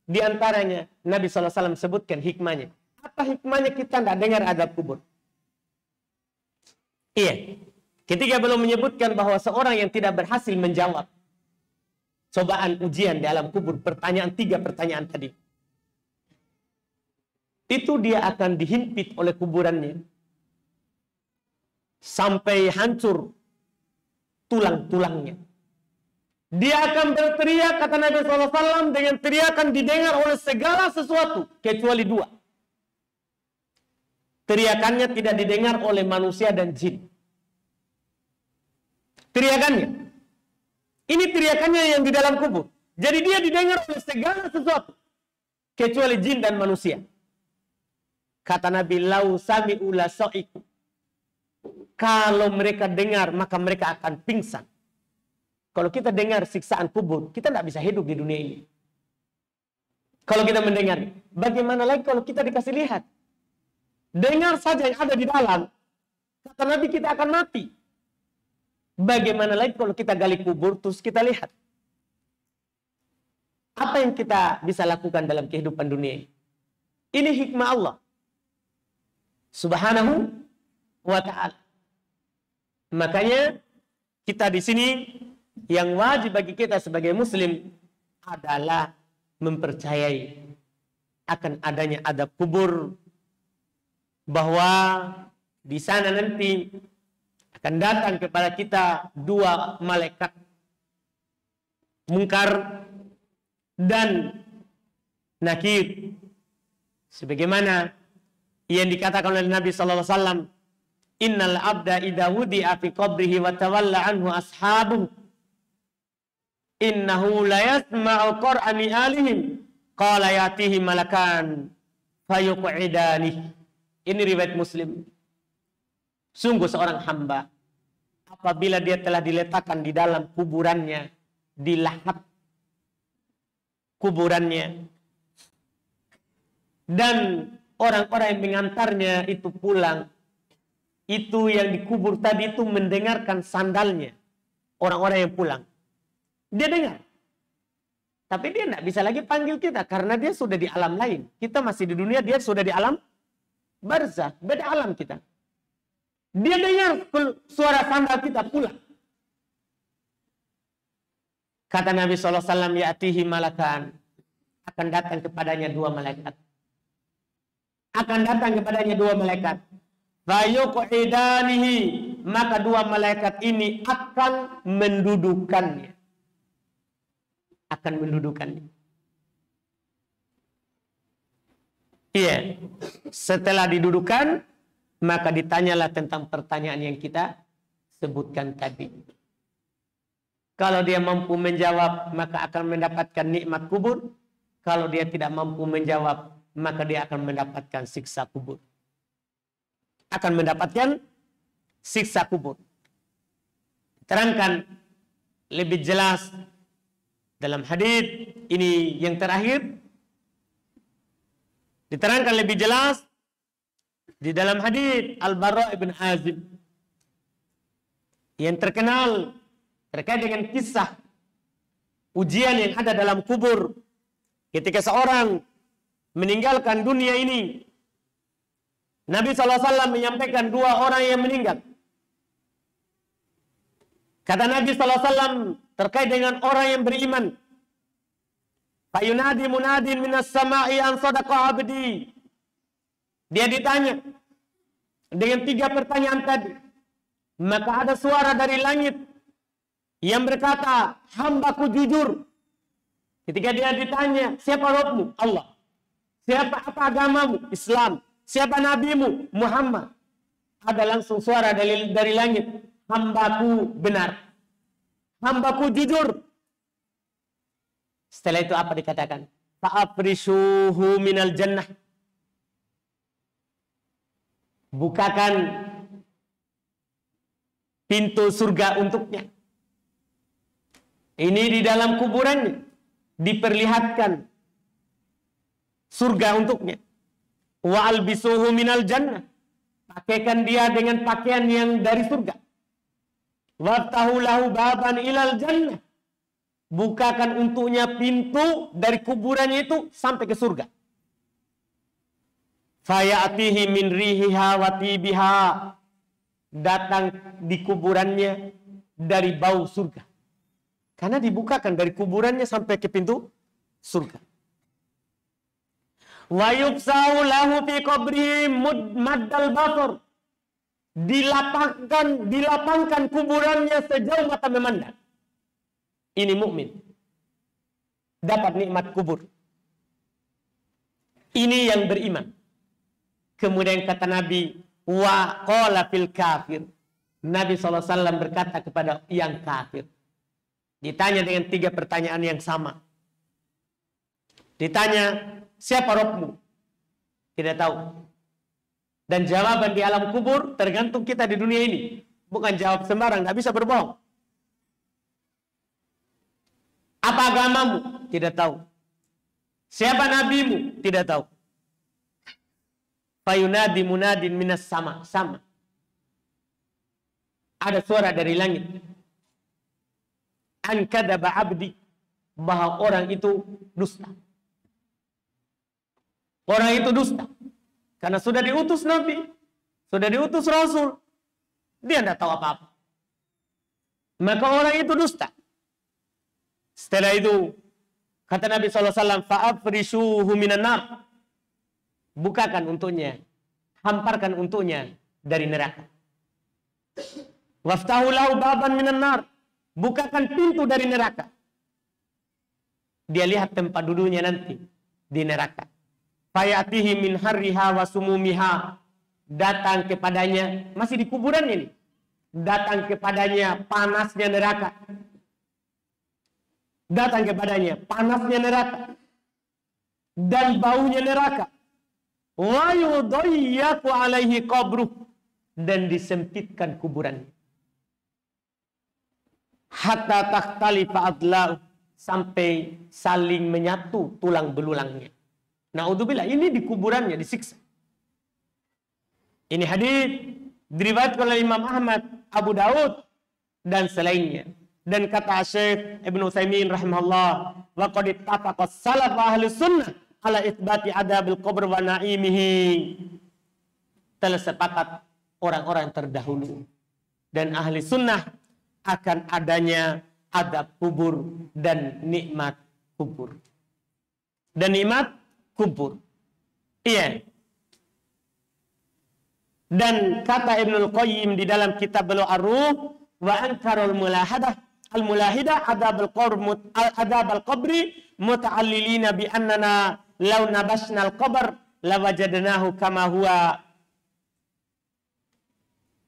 Di antaranya Nabi SAW sebutkan hikmahnya. Apa hikmahnya kita tidak dengar azab kubur? Iya. Ketika belum menyebutkan bahwa seorang yang tidak berhasil menjawab cobaan ujian di alam kubur, tiga pertanyaan tadi. Itu dia akan dihimpit oleh kuburannya. Sampai hancur tulang-tulangnya. Dia akan berteriak, kata Nabi SAW, dengan teriakan didengar oleh segala sesuatu, kecuali dua. Teriakannya tidak didengar oleh manusia dan jin. Teriakannya. Ini teriakannya yang di dalam kubur. Jadi dia didengar oleh segala sesuatu, kecuali jin dan manusia. Kata Nabi, lau sami'u la sa'iku. Kalau mereka dengar, maka mereka akan pingsan. Kalau kita dengar siksaan kubur, kita tidak bisa hidup di dunia ini. Kalau kita mendengar, bagaimana lagi kalau kita dikasih lihat? Dengar saja yang ada di dalam, kata Nabi kita akan mati. Bagaimana lagi kalau kita gali kubur, terus kita lihat? Apa yang kita bisa lakukan dalam kehidupan dunia ini? Ini hikmah Allah Subhanahu wa ta'ala. Makanya kita di sini yang wajib bagi kita sebagai muslim adalah mempercayai akan adanya adab kubur, bahwa di sana nanti akan datang kepada kita dua malaikat, Munkar dan Nakir, sebagaimana yang dikatakan oleh Nabi sallallahu alaihi wasallam, innal abda idza wudi'a fi qabrihi wa tawalla anhu ashabuhu innahu la yasma'u qur'ani alihim qala yatihi malakan fayuq'idani. Ini riwayat Muslim. Sungguh seorang hamba, apabila dia telah diletakkan di dalam kuburannya, di lahap kuburannya, dan orang-orang yang mengantarnya itu pulang, itu yang dikubur tadi itu mendengarkan sandalnya orang-orang yang pulang. Dia dengar. Tapi dia tidak bisa lagi panggil kita karena dia sudah di alam lain. Kita masih di dunia, dia sudah di alam barzah, beda alam kita. Dia dengar suara sandal kita pulang. Kata Nabi SAW, ya'tihi malakan, akan datang kepadanya dua malaikat. Akan datang kepadanya dua malaikat. Fayuq'idanihi, maka dua malaikat ini akan mendudukannya. Akan mendudukannya. Iya. Setelah didudukan, maka ditanyalah tentang pertanyaan yang kita sebutkan tadi. Kalau dia mampu menjawab, maka akan mendapatkan nikmat kubur. Kalau dia tidak mampu menjawab, maka dia akan mendapatkan siksa kubur. Akan mendapatkan siksa kubur. Terangkan lebih jelas dalam hadis ini yang terakhir. Diterangkan lebih jelas di dalam hadis Al-Bara' ibn Azib yang terkenal terkait dengan kisah ujian yang ada dalam kubur ketika seorang meninggalkan dunia ini. Nabi SAW menyampaikan dua orang yang meninggal. Kata Nabi SAW terkait dengan orang yang beriman, fayunadi munadin minas sama'i an sadaqa abdi. Dia ditanya dengan tiga pertanyaan tadi. Maka ada suara dari langit yang berkata, hambaku jujur. Ketika dia ditanya, siapa Rabbmu? Allah. Siapa apa agamamu? Islam. Siapa nabimu? Muhammad. Ada langsung suara dari langit, hambaku benar. Hambaku jujur. Setelah itu apa dikatakan? Fa'afrishuhu minal jannah. Bukakan pintu surga untuknya. Ini di dalam kuburannya diperlihatkan surga untuknya. Wa albisuhu minal jannah. Pakaikan dia dengan pakaian yang dari surga. Waftahu lahu baban ilal jannah. Bukakan untuknya pintu dari kuburannya itu sampai ke surga. Fayatihi min rihiha wa tibiha. Datang di kuburannya dari bau surga. Karena dibukakan dari kuburannya sampai ke pintu surga. Wa yubsa'u lahu fi qabrihi maddal basar. Dilapangkan kuburannya sejauh mata memandang. Ini mukmin. Dapat nikmat kubur. Ini yang beriman. Kemudian kata Nabi, wa qala fil kafir. Nabi SAW berkata kepada yang kafir. Ditanya dengan tiga pertanyaan yang sama. Ditanya, siapa Rabbmu? Tidak tahu. Dan jawaban di alam kubur tergantung kita di dunia ini. Bukan jawab sembarang, tidak bisa berbohong. Apa agamamu? Tidak tahu. Siapa nabimu? Tidak tahu. Fayunadi munadin minas sama. Sama. Ada suara dari langit. An kadaba abdi. Bahwa orang itu dusta. Orang itu dusta. Karena sudah diutus Nabi. Sudah diutus Rasul. Dia tidak tahu apa-apa. Maka orang itu dusta. Setelah itu, kata Nabi SAW, fa'afrishuhu minan nar. Bukakan untuknya. Hamparkan untuknya dari neraka. Waftahu lahu baban minan nar. Bukakan pintu dari neraka. Dia lihat tempat duduknya nanti di neraka. Fayatihi min harriha wa sumumiha. Datang kepadanya, masih di kuburan ini. Datang kepadanya panasnya neraka. Datang kepadanya panasnya neraka. Dan baunya neraka. Wa yudayyaku alaihi qabruh. dan disempitkan kuburannya. Hatta takhtalifa adlau, sampai saling menyatu tulang belulangnya. Naudzubillah, ini di kuburannya disiksa. Ini hadis diriwayatkan oleh Imam Ahmad, Abu Daud dan selainnya. Dan kata Syekh Ibnu Utsaimin rahimahullah, wa qad ittafaqa salaf ahli sunnah ala itsbati adabil qabr wa na'imihi. Telah sepakat orang-orang terdahulu dan ahli sunnah akan adanya adab kubur dan nikmat kubur. Dan nikmat kubur. Iya. Dan kata Ibnul Qayyim di dalam kitab Bulughul Ar-Ruh, wa ankarul mulahadah al-mulahidah adabul qabri muta'allilina bi annana law nabashna al-qabr lawajadnahu kama huwa.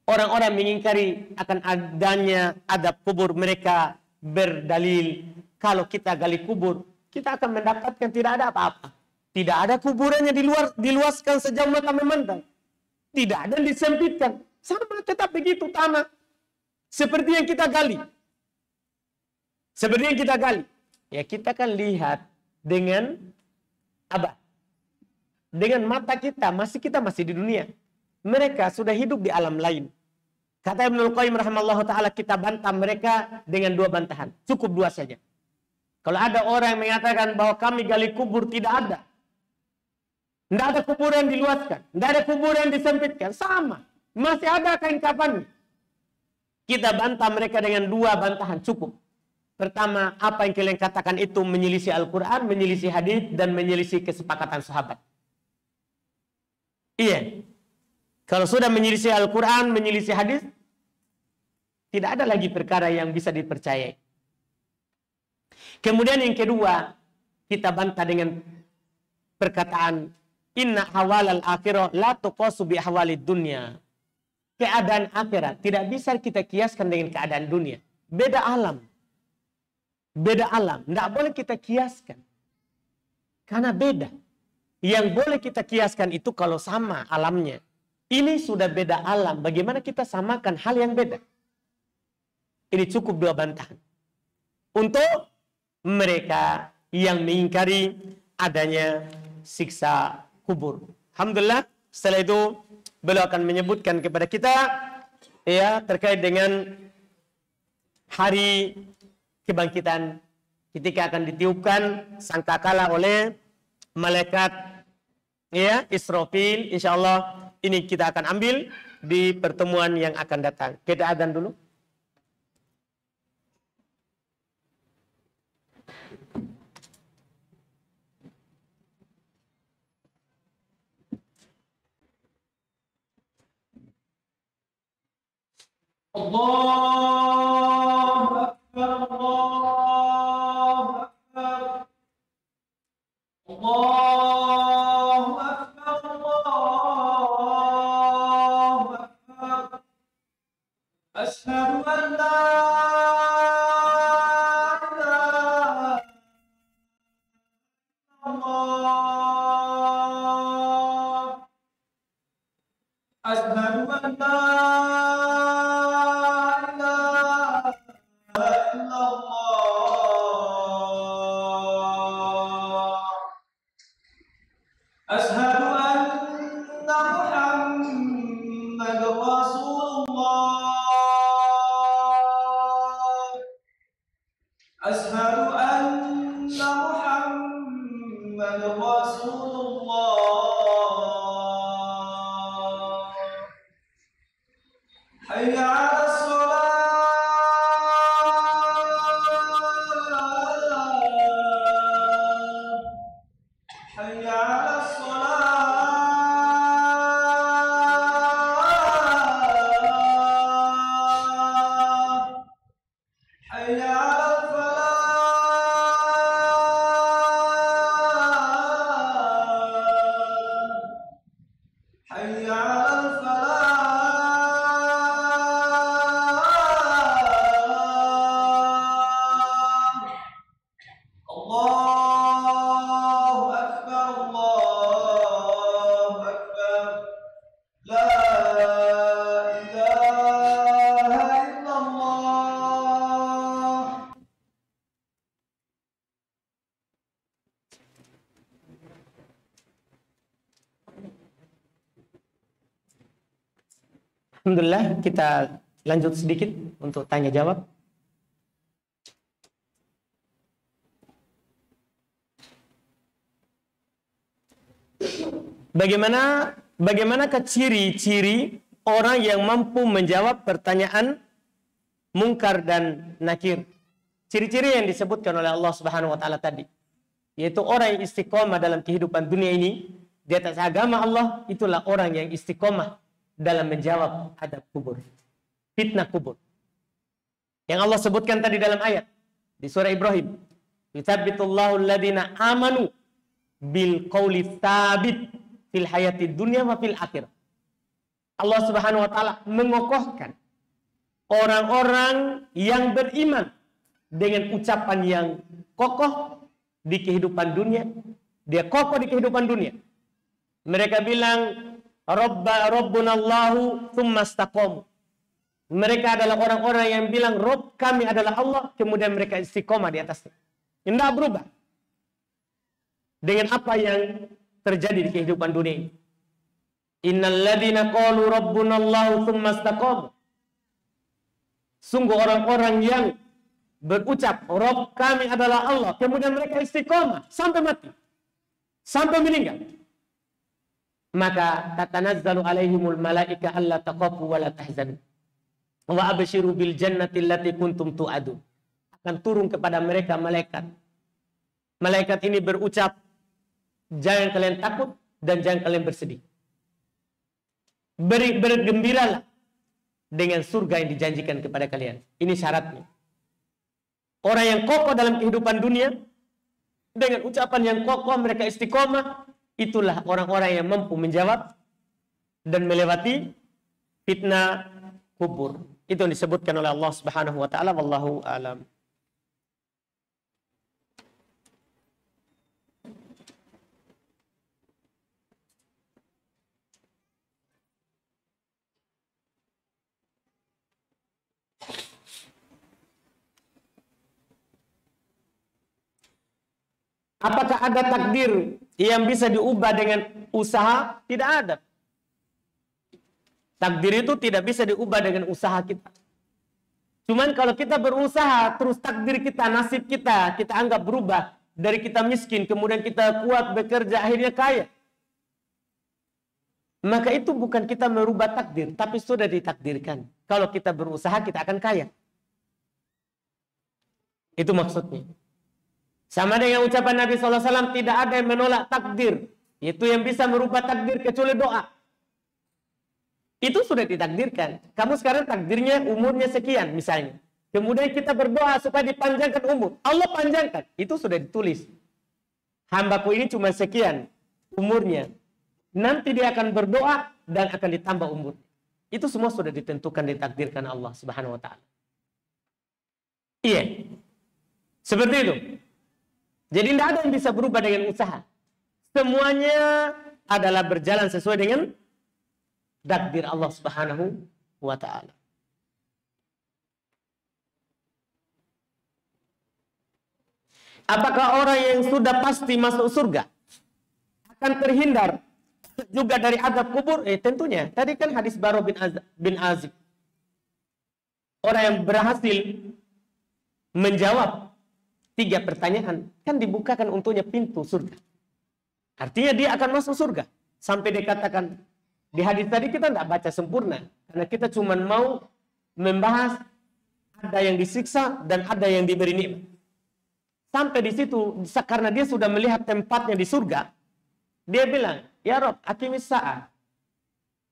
Orang-orang mengingkari akan adanya adab kubur, mereka berdalil kalau kita gali kubur, kita akan mendapatkan tidak ada apa-apa. Tidak ada kuburannya diluaskan sejauh mata memandang. Tidak ada disempitkan. Sama tetap begitu tanah. Seperti yang kita gali. Seperti yang kita gali. Ya kita kan lihat dengan apa? Dengan mata kita masih di dunia. Mereka sudah hidup di alam lain. Kata Ibnul Qayyim rahimallahu ta'ala, kita bantah mereka dengan dua bantahan. Cukup dua saja. Kalau ada orang yang mengatakan bahwa kami gali kubur, tidak ada. Tidak ada kuburan diluaskan. Tidak ada kuburan disempitkan. Sama. Masih ada kain kafannya. Kita bantah mereka dengan dua bantahan. Cukup. Pertama, apa yang kalian katakan itu menyelisih Al-Quran, menyelisih hadis, dan menyelisih kesepakatan sahabat. Iya. Kalau sudah menyelisih Al-Quran, menyelisih hadis, tidak ada lagi perkara yang bisa dipercayai. Kemudian yang kedua, kita bantah dengan perkataan inna hawalal akhirah la tuqasu bi ahwalid dunya. Keadaan akhirat tidak bisa kita kiaskan dengan keadaan dunia. Beda alam. Beda alam. Tidak boleh kita kiaskan. Karena beda. Yang boleh kita kiaskan itu kalau sama alamnya. Ini sudah beda alam. Bagaimana kita samakan hal yang beda? Ini cukup dua bantahan. Untuk mereka yang mengingkari adanya siksa kubur. Alhamdulillah, setelah itu beliau akan menyebutkan kepada kita ya terkait dengan hari kebangkitan ketika akan ditiupkan sangkakala oleh malaikat ya Israfil. Insyaallah ini kita akan ambil di pertemuan yang akan datang. Kita adzan dulu. Allahu Akbar, Allahu Akbar, Allahu Akbar, Allahu Akbar. Asyhadu an la ilaha illallah. Asyhadu an la Alhamdulillah, kita lanjut sedikit untuk tanya jawab. Bagaimanakah ciri-ciri orang yang mampu menjawab pertanyaan mungkar dan nakir? Ciri-ciri yang disebutkan oleh Allah Subhanahu wa taala tadi, yaitu orang yang istiqomah dalam kehidupan dunia ini di atas agama Allah, itulah orang yang istiqomah dalam menjawab adab kubur, fitnah kubur. Yang Allah sebutkan tadi dalam ayat di surah Ibrahim, "Yutsabbitullahu alladziina aamanu bil qauli tsabit fil hayati dunya wa fil akhirah." Allah Subhanahu wa taala mengokohkan orang-orang yang beriman dengan ucapan yang kokoh di kehidupan dunia. Dia kokoh di kehidupan dunia. Mereka bilang Rabbunallahu tsumma istaqamu. Mereka adalah orang-orang yang bilang Rabb kami adalah Allah, kemudian mereka istiqomah di atasnya. Tidak berubah dengan apa yang terjadi di kehidupan dunia ini. Innal ladzina qalu rabbunallahu tsumma istaqamu. Sungguh orang-orang yang berucap Rabb kami adalah Allah, kemudian mereka istiqomah sampai mati, sampai meninggal. Maka tatanazzalu alaihimul malaika alla taqafu wa la tahzanu wa abshiru bil jannati allati kuntum tu'adun. Akan turun kepada mereka malaikat. Malaikat ini berucap, jangan kalian takut dan jangan kalian bersedih. Bergembiralah dengan surga yang dijanjikan kepada kalian. Ini syaratnya. Orang yang kokoh dalam kehidupan dunia, dengan ucapan yang kokoh, mereka istiqomah, itulah orang-orang yang mampu menjawab dan melewati fitnah kubur. Itu yang disebutkan oleh Allah Subhanahu wa taala, wallahu alam. Apakah ada takdir yang bisa diubah dengan usaha? Tidak ada. Takdir itu tidak bisa diubah dengan usaha kita. Cuman kalau kita berusaha, terus takdir kita, nasib kita anggap berubah. Dari kita miskin, kemudian kita kuat bekerja, akhirnya kaya. Maka itu bukan kita merubah takdir, tapi sudah ditakdirkan. Kalau kita berusaha, kita akan kaya. Itu maksudnya. Sama dengan ucapan Nabi SAW, tidak ada yang menolak takdir. Itu yang bisa merubah takdir kecuali doa. Itu sudah ditakdirkan. Kamu sekarang takdirnya umurnya sekian misalnya. Kemudian kita berdoa supaya dipanjangkan umur. Allah panjangkan. Itu sudah ditulis. Hambaku ini cuma sekian umurnya. Nanti dia akan berdoa dan akan ditambah umur. Itu semua sudah ditentukan, ditakdirkan Allah Subhanahu wa taala. Iya. Seperti itu. Jadi tidak ada yang bisa berubah dengan usaha. Semuanya adalah berjalan sesuai dengan takdir Allah Subhanahu wa taala. Apakah orang yang sudah pasti masuk surga akan terhindar juga dari azab kubur? Tentunya. Tadi kan hadis Bara bin Azib. Orang yang berhasil menjawab 3 pertanyaan, kan dibukakan untuknya pintu surga. Artinya dia akan masuk surga. Sampai dikatakan, di hadis tadi kita tidak baca sempurna. Karena kita cuma mau membahas ada yang disiksa dan ada yang diberi nikmat. Sampai di situ, karena dia sudah melihat tempatnya di surga, dia bilang, ya Rob, aqimis sa'ah.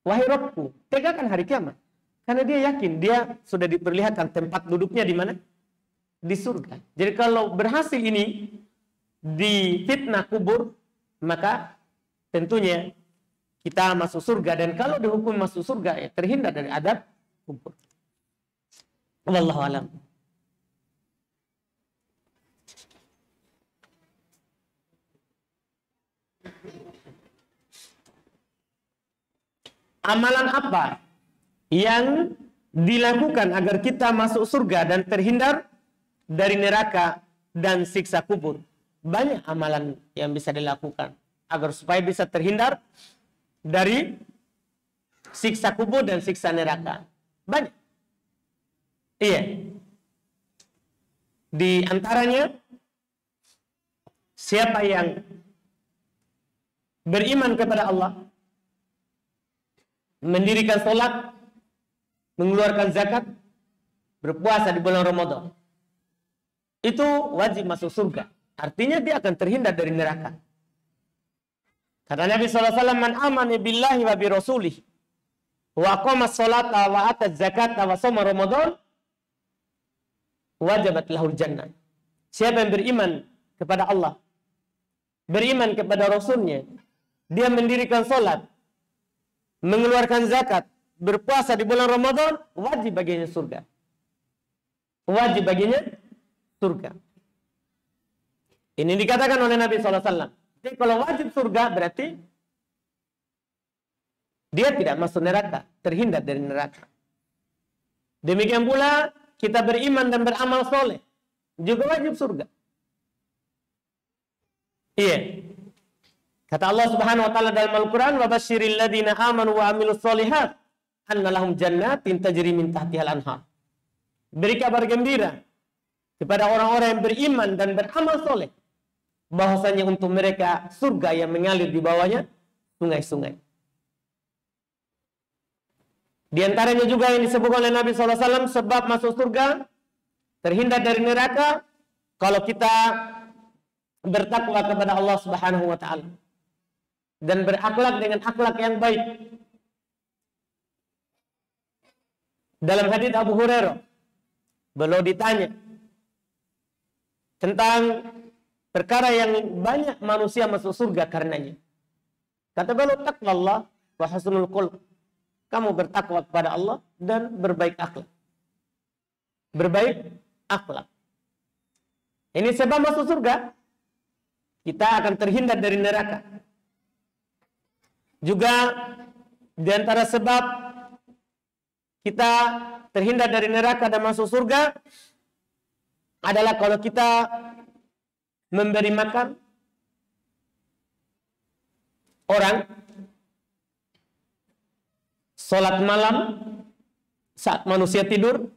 Wahai Robku, tegakkan hari kiamat. Karena dia yakin, dia sudah diperlihatkan tempat duduknya di mana? Di surga. Jadi kalau berhasil ini di fitnah kubur, maka tentunya kita masuk surga. Dan kalau dihukum masuk surga, ya terhindar dari adab kubur. Wallahu a'lam. Amalan apa yang dilakukan agar kita masuk surga dan terhindar dari neraka dan siksa kubur? Banyak amalan yang bisa dilakukan agar supaya bisa terhindar dari siksa kubur dan siksa neraka. Banyak. Iya. Di antaranya, siapa yang beriman kepada Allah, mendirikan sholat, mengeluarkan zakat, berpuasa di bulan Ramadan, itu wajib masuk surga. Artinya dia akan terhindar dari neraka. Kata Nabi SAW, man amani billahi wa bi rasulih, wa aqama sholata wa ata zakata wa shoma Ramadan, wajabat lahul jannah. Siapa yang beriman kepada Allah, beriman kepada Rasulnya, dia mendirikan sholat, mengeluarkan zakat, berpuasa di bulan Ramadan, wajib baginya surga. Wajib baginya surga. Ini dikatakan oleh Nabi SAW. Jadi kalau wajib surga berarti dia tidak masuk neraka, terhindar dari neraka. Demikian pula kita beriman dan beramal soleh, juga wajib surga. Iya. Kata Allah Subhanahu wa taala dalam Al-Qur'an, "Wa basyiril ladzina amanu wa 'amilus sholihat anna lahum jannatin tajri min tahtihal anhar." Beri kabar gembira kepada orang-orang yang beriman dan beramal soleh, bahwasanya untuk mereka surga yang mengalir di bawahnya sungai-sungai. Di antaranya juga yang disebutkan oleh Nabi SAW, sebab masuk surga, terhindar dari neraka, kalau kita bertakwa kepada Allah Subhanahu wa taala dan berakhlak dengan akhlak yang baik. Dalam hadits Abu Hurairah, beliau ditanya tentang perkara yang banyak manusia masuk surga karenanya. Kata beliau, taqwallah wa husnul khuluq. Kamu bertakwa kepada Allah dan berbaik akhlak. Berbaik akhlak. Ini sebab masuk surga. Kita akan terhindar dari neraka. Juga di antara sebab kita terhindar dari neraka dan masuk surga adalah kalau kita memberi makan orang, sholat malam saat manusia tidur,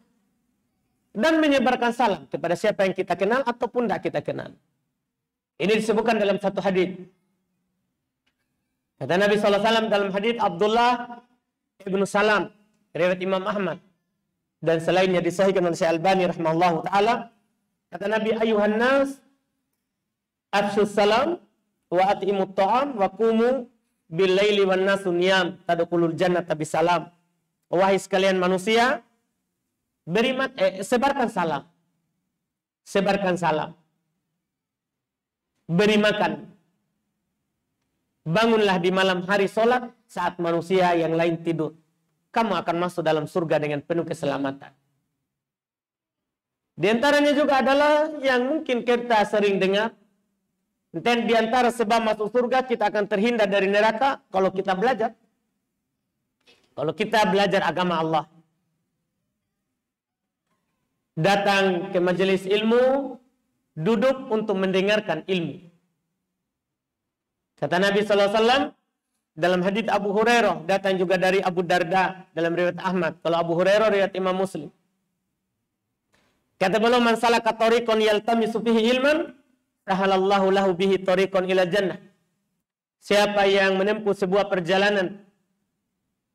dan menyebarkan salam kepada siapa yang kita kenal ataupun tidak kita kenal. Ini disebutkan dalam satu hadis. Kata Nabi SAW dalam hadis Abdullah ibnu Salam, riwayat Imam Ahmad, dan selainnya disahihkan oleh Syekh Albani rahimahullahu taala. Kata Nabi, ayuhan nas afshus salam wa at'imut ta'am wa qumu bil laili wan nasu niyam tadkhulul jannata bisalam. Wahai sekalian manusia, sebarkan salam. Sebarkan salam. Beri makan. Bangunlah di malam hari sholat saat manusia yang lain tidur. Kamu akan masuk dalam surga dengan penuh keselamatan. Di antaranya juga adalah yang mungkin kita sering dengar. Dan di antara sebab masuk surga kita akan terhindar dari neraka kalau kita belajar. Kalau kita belajar agama Allah. Datang ke majelis ilmu, duduk untuk mendengarkan ilmu. Kata Nabi SAW dalam hadits Abu Hurairah, datang juga dari Abu Darda dalam riwayat Ahmad. Kalau Abu Hurairah riwayat Imam Muslim. Kata beliau, man salaka tariqan yaltamisu fihi ilman, sahalallahu lahu bihi tariqan ila jannah. Siapa yang menempuh sebuah perjalanan,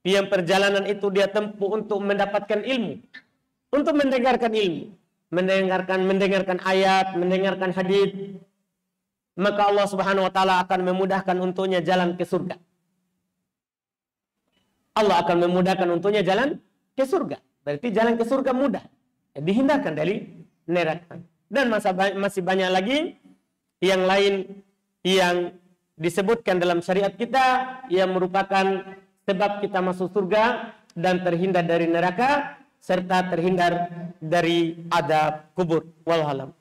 yang perjalanan itu dia tempuh untuk mendapatkan ilmu, untuk mendengarkan ilmu, mendengarkan ayat, mendengarkan hadis, maka Allah Subhanahu wa taala akan memudahkan untuknya jalan ke surga. Allah akan memudahkan untuknya jalan ke surga. Berarti jalan ke surga mudah. Dihindarkan dari neraka. Dan masih banyak lagi yang lain yang disebutkan dalam syariat kita yang merupakan sebab kita masuk surga dan terhindar dari neraka serta terhindar dari azab kubur. Wallahu a'lam.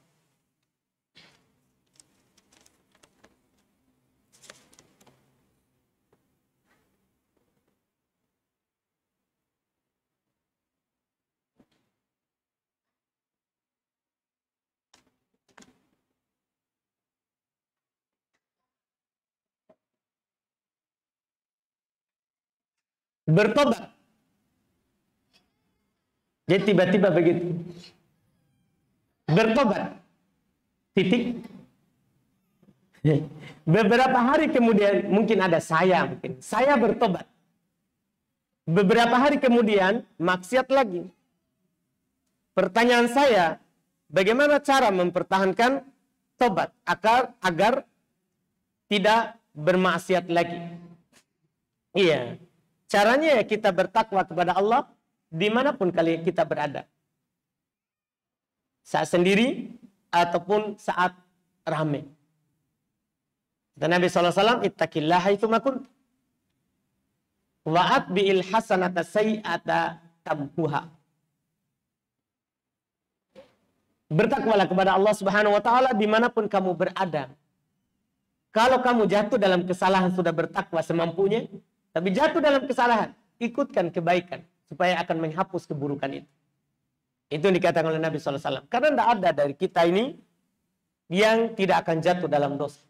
bertobat. Jadi tiba-tiba begitu. Bertobat. Titik. Beberapa hari kemudian, mungkin ada saya bertobat. Beberapa hari kemudian, maksiat lagi. Pertanyaan saya, bagaimana cara mempertahankan tobat agar tidak bermaksiat lagi? Iya. Caranya ya kita bertakwa kepada Allah dimanapun kali kita berada. Saat sendiri ataupun saat ramai. Dan Nabi SAW, ittaqillaha haitsuma kunta wa atbi'il hasanata sayyi'ata tamhuha. Bertakwalah kepada Allah Subhanahu wa taala dimanapun kamu berada. Kalau kamu jatuh dalam kesalahan sudah bertakwa semampunya, tapi jatuh dalam kesalahan, ikutkan kebaikan supaya akan menghapus keburukan itu. Itu yang dikatakan oleh Nabi SAW. Karena tidak ada dari kita ini yang tidak akan jatuh dalam dosa.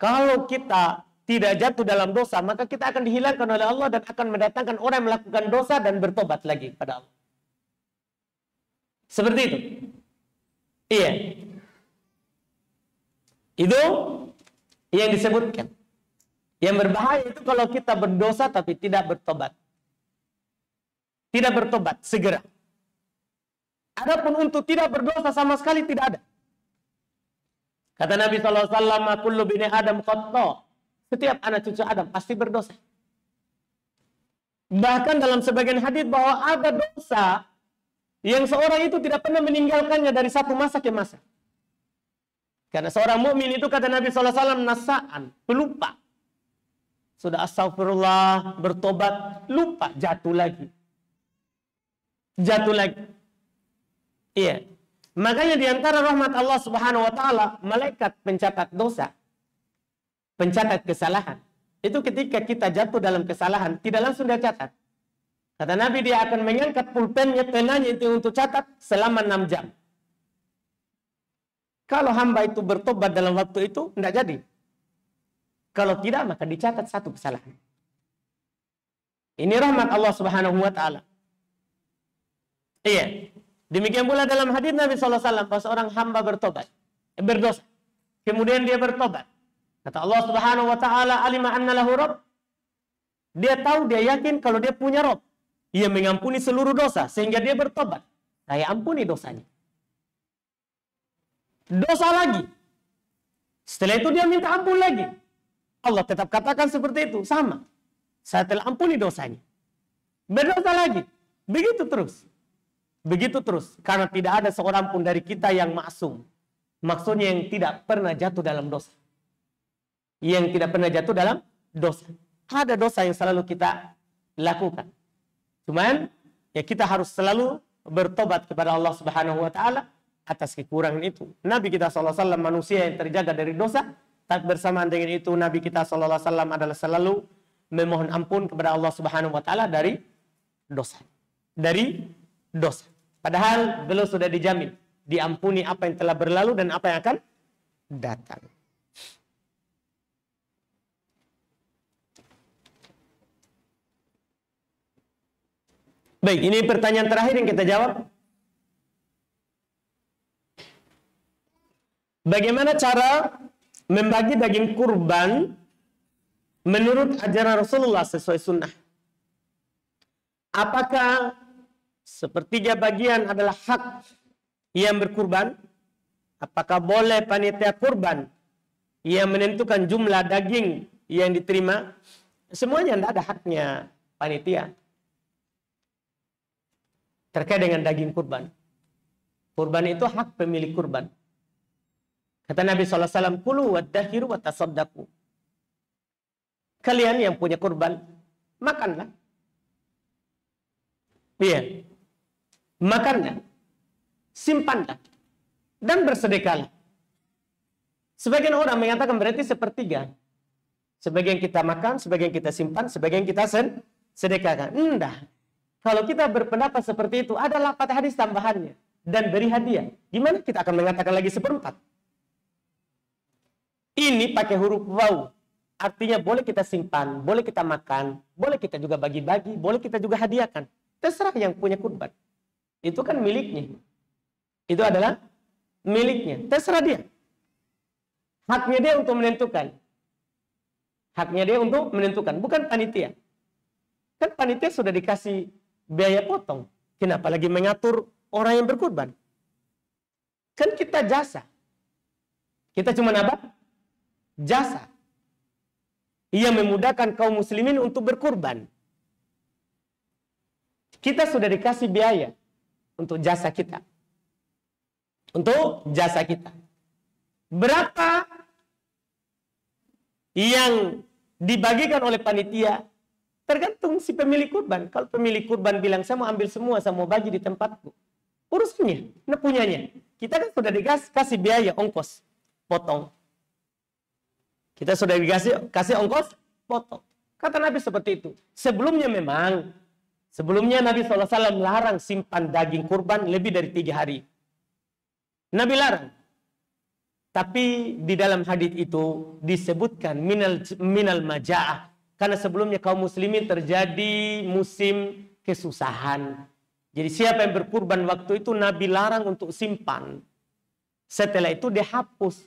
Kalau kita tidak jatuh dalam dosa, maka kita akan dihilangkan oleh Allah dan akan mendatangkan orang yang melakukan dosa dan bertobat lagi pada Allah. Seperti itu. Iya. Itu yang disebutkan. Yang berbahaya itu kalau kita berdosa tapi tidak bertobat. Tidak bertobat segera. Adapun untuk tidak berdosa sama sekali tidak ada. Kata Nabi SAW, kullu bini Adam khata. Setiap anak cucu Adam pasti berdosa. Bahkan dalam sebagian hadis bahwa ada dosa yang seorang itu tidak pernah meninggalkannya dari satu masa ke masa. Karena seorang mukmin itu kata Nabi SAW nasaan, pelupa. Sudah astagfirullah, bertobat, lupa, jatuh lagi. Jatuh lagi. Iya. Makanya di antara rahmat Allah Subhanahu wa taala, malaikat pencatat dosa, pencatat kesalahan. Itu ketika kita jatuh dalam kesalahan, tidak langsung dia catat. Kata Nabi, dia akan mengangkat pulpennya, penanya itu untuk catat selama 6 jam. Kalau hamba itu bertobat dalam waktu itu, tidak jadi. Kalau tidak, maka dicatat satu kesalahan. Ini rahmat Allah Subhanahu wa taala. Iya. Demikian pula dalam hadis Nabi SAW, bahwa seorang hamba berdosa. Kemudian dia bertobat. Kata Allah Subhanahu wa taala, alima anna lahu rabb. Dia tahu, dia yakin kalau dia punya Rabb. Ia mengampuni seluruh dosa sehingga dia bertobat. Saya ampuni dosanya. Dosa lagi. Setelah itu dia minta ampun lagi. Allah tetap katakan seperti itu, sama. Saya telah ampuni dosanya. Berdosa lagi. Begitu terus. Begitu terus. Karena tidak ada seorang pun dari kita yang maksum. Maksudnya yang tidak pernah jatuh dalam dosa. Yang tidak pernah jatuh dalam dosa. Ada dosa yang selalu kita lakukan. Cuman ya kita harus selalu bertobat kepada Allah Subhanahu wa taala atas kekurangan itu. Nabi kita SAW manusia yang terjaga dari dosa. Tak bersamaan dengan itu Nabi kita SAW adalah selalu memohon ampun kepada Allah Subhanahu wa taala dari dosa. Dari dosa. Padahal beliau sudah dijamin diampuni apa yang telah berlalu dan apa yang akan datang. Baik, ini pertanyaan terakhir yang kita jawab. Bagaimana cara membagi daging kurban menurut ajaran Rasulullah sesuai sunnah? Apakah sepertiga bagian adalah hak yang berkurban? Apakah boleh panitia kurban yang menentukan jumlah daging yang diterima? Semuanya tidak ada haknya panitia terkait dengan daging kurban. Kurban itu hak pemilik kurban. Kata Nabi SAW, kulu waddahiru wa tasaddaqu. Kalian yang punya kurban, makanlah. Iya. Makanlah. Simpanlah. Dan bersedekahlah. Sebagian orang mengatakan berarti sepertiga. Sebagian kita makan, sebagian kita simpan, sebagian kita sedekahkan. Enggak. Kalau kita berpendapat seperti itu, ada 8 hadis tambahannya. Dan beri hadiah. Gimana kita akan mengatakan lagi seperempat? Ini pakai huruf waw. artinya boleh kita simpan, boleh kita makan, boleh kita juga bagi-bagi, boleh kita juga hadiahkan. Terserah yang punya kurban. Itu kan miliknya. Itu adalah miliknya. Terserah dia. Haknya dia untuk menentukan. Haknya dia untuk menentukan, bukan panitia. Kan panitia sudah dikasih biaya potong. Kenapa lagi mengatur orang yang berkurban? Kan kita jasa. Kita cuma apa? Jasa. Ia memudahkan kaum muslimin untuk berkurban. Kita sudah dikasih biaya untuk jasa kita. Untuk jasa kita. Berapa yang dibagikan oleh panitia? Tergantung si pemilik kurban. Kalau pemilik kurban bilang, saya mau ambil semua, saya mau bagi di tempatku. Urusannya, nah punyanya. Kita kan sudah dikasih biaya, ongkos, potong. Kita sudah kasih ongkos, potong. Kata Nabi seperti itu. Sebelumnya Nabi SAW melarang simpan daging kurban lebih dari 3 hari. Nabi larang. Tapi di dalam hadis itu disebutkan minal maja'ah. Karena sebelumnya kaum muslimin terjadi musim kesusahan. Jadi siapa yang berkurban waktu itu Nabi larang untuk simpan. Setelah itu dihapus.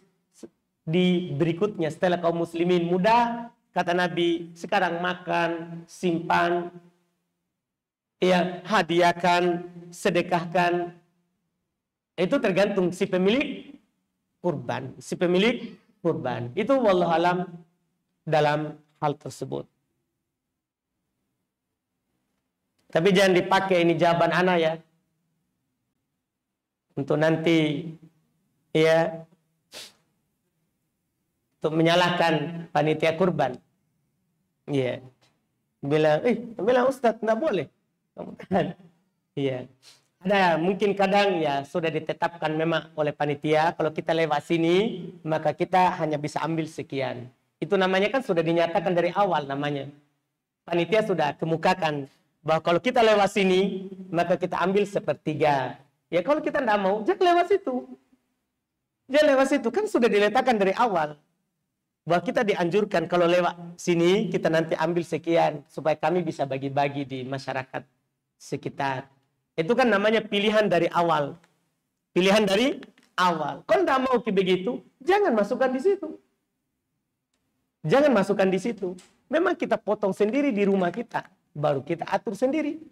Di berikutnya setelah kaum muslimin mudah, kata Nabi, sekarang makan, simpan, ya hadiahkan, sedekahkan. Itu tergantung si pemilik kurban. Si pemilik kurban. Itu wallahualam dalam hal tersebut. Tapi jangan dipakai ini jawaban anak ya. Untuk nanti ya untuk menyalahkan panitia kurban. Iya. Bilang Ustaz enggak boleh. Iya. Ada mungkin kadang ya sudah ditetapkan memang oleh panitia kalau kita lewat sini maka kita hanya bisa ambil sekian. Itu namanya kan sudah dinyatakan dari awal namanya. Panitia sudah kemukakan bahwa kalau kita lewat sini maka kita ambil 1/3. Ya kalau kita tidak mau jangan lewat situ. Jangan lewat situ kan sudah diletakkan dari awal. Bahwa kita dianjurkan kalau lewat sini kita nanti ambil sekian supaya kami bisa bagi-bagi di masyarakat sekitar. Itu kan namanya pilihan dari awal. Pilihan dari awal. Kalau tidak mau begitu, jangan masukkan di situ. Jangan masukkan di situ. Memang kita potong sendiri di rumah kita, baru kita atur sendiri.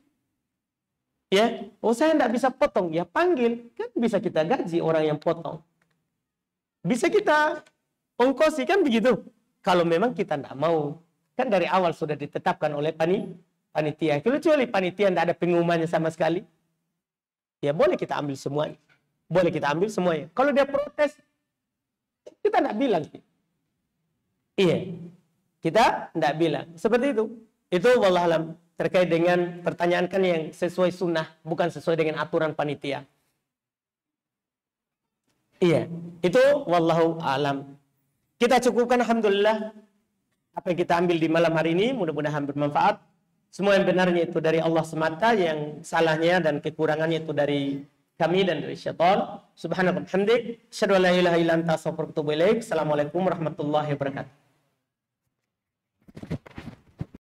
Ya, oh saya tidak bisa potong, ya panggil, kan bisa kita gaji orang yang potong. Bisa kita ongkosi kan begitu. Kalau memang kita tidak mau, kan dari awal sudah ditetapkan oleh panitia. Kecuali panitia tidak ada pengumumannya sama sekali, ya boleh kita ambil semuanya. Boleh kita ambil semuanya. Kalau dia protes, kita tidak bilang. Iya, kita tidak bilang. Seperti itu. Itu wallahualam terkait dengan pertanyaan kan yang sesuai sunnah, bukan sesuai dengan aturan panitia. Iya, itu wallahu alam. Kita cukupkan alhamdulillah apa yang kita ambil di malam hari ini, mudah-mudahan bermanfaat. Semua yang benarnya itu dari Allah semata, yang salahnya dan kekurangannya itu dari kami dan dari syaitan. Subhanallah hamdik, asyhadu an la ilaha illa anta astaghfiruka wa atubu ilaik. Assalamualaikum warahmatullahi wabarakatuh.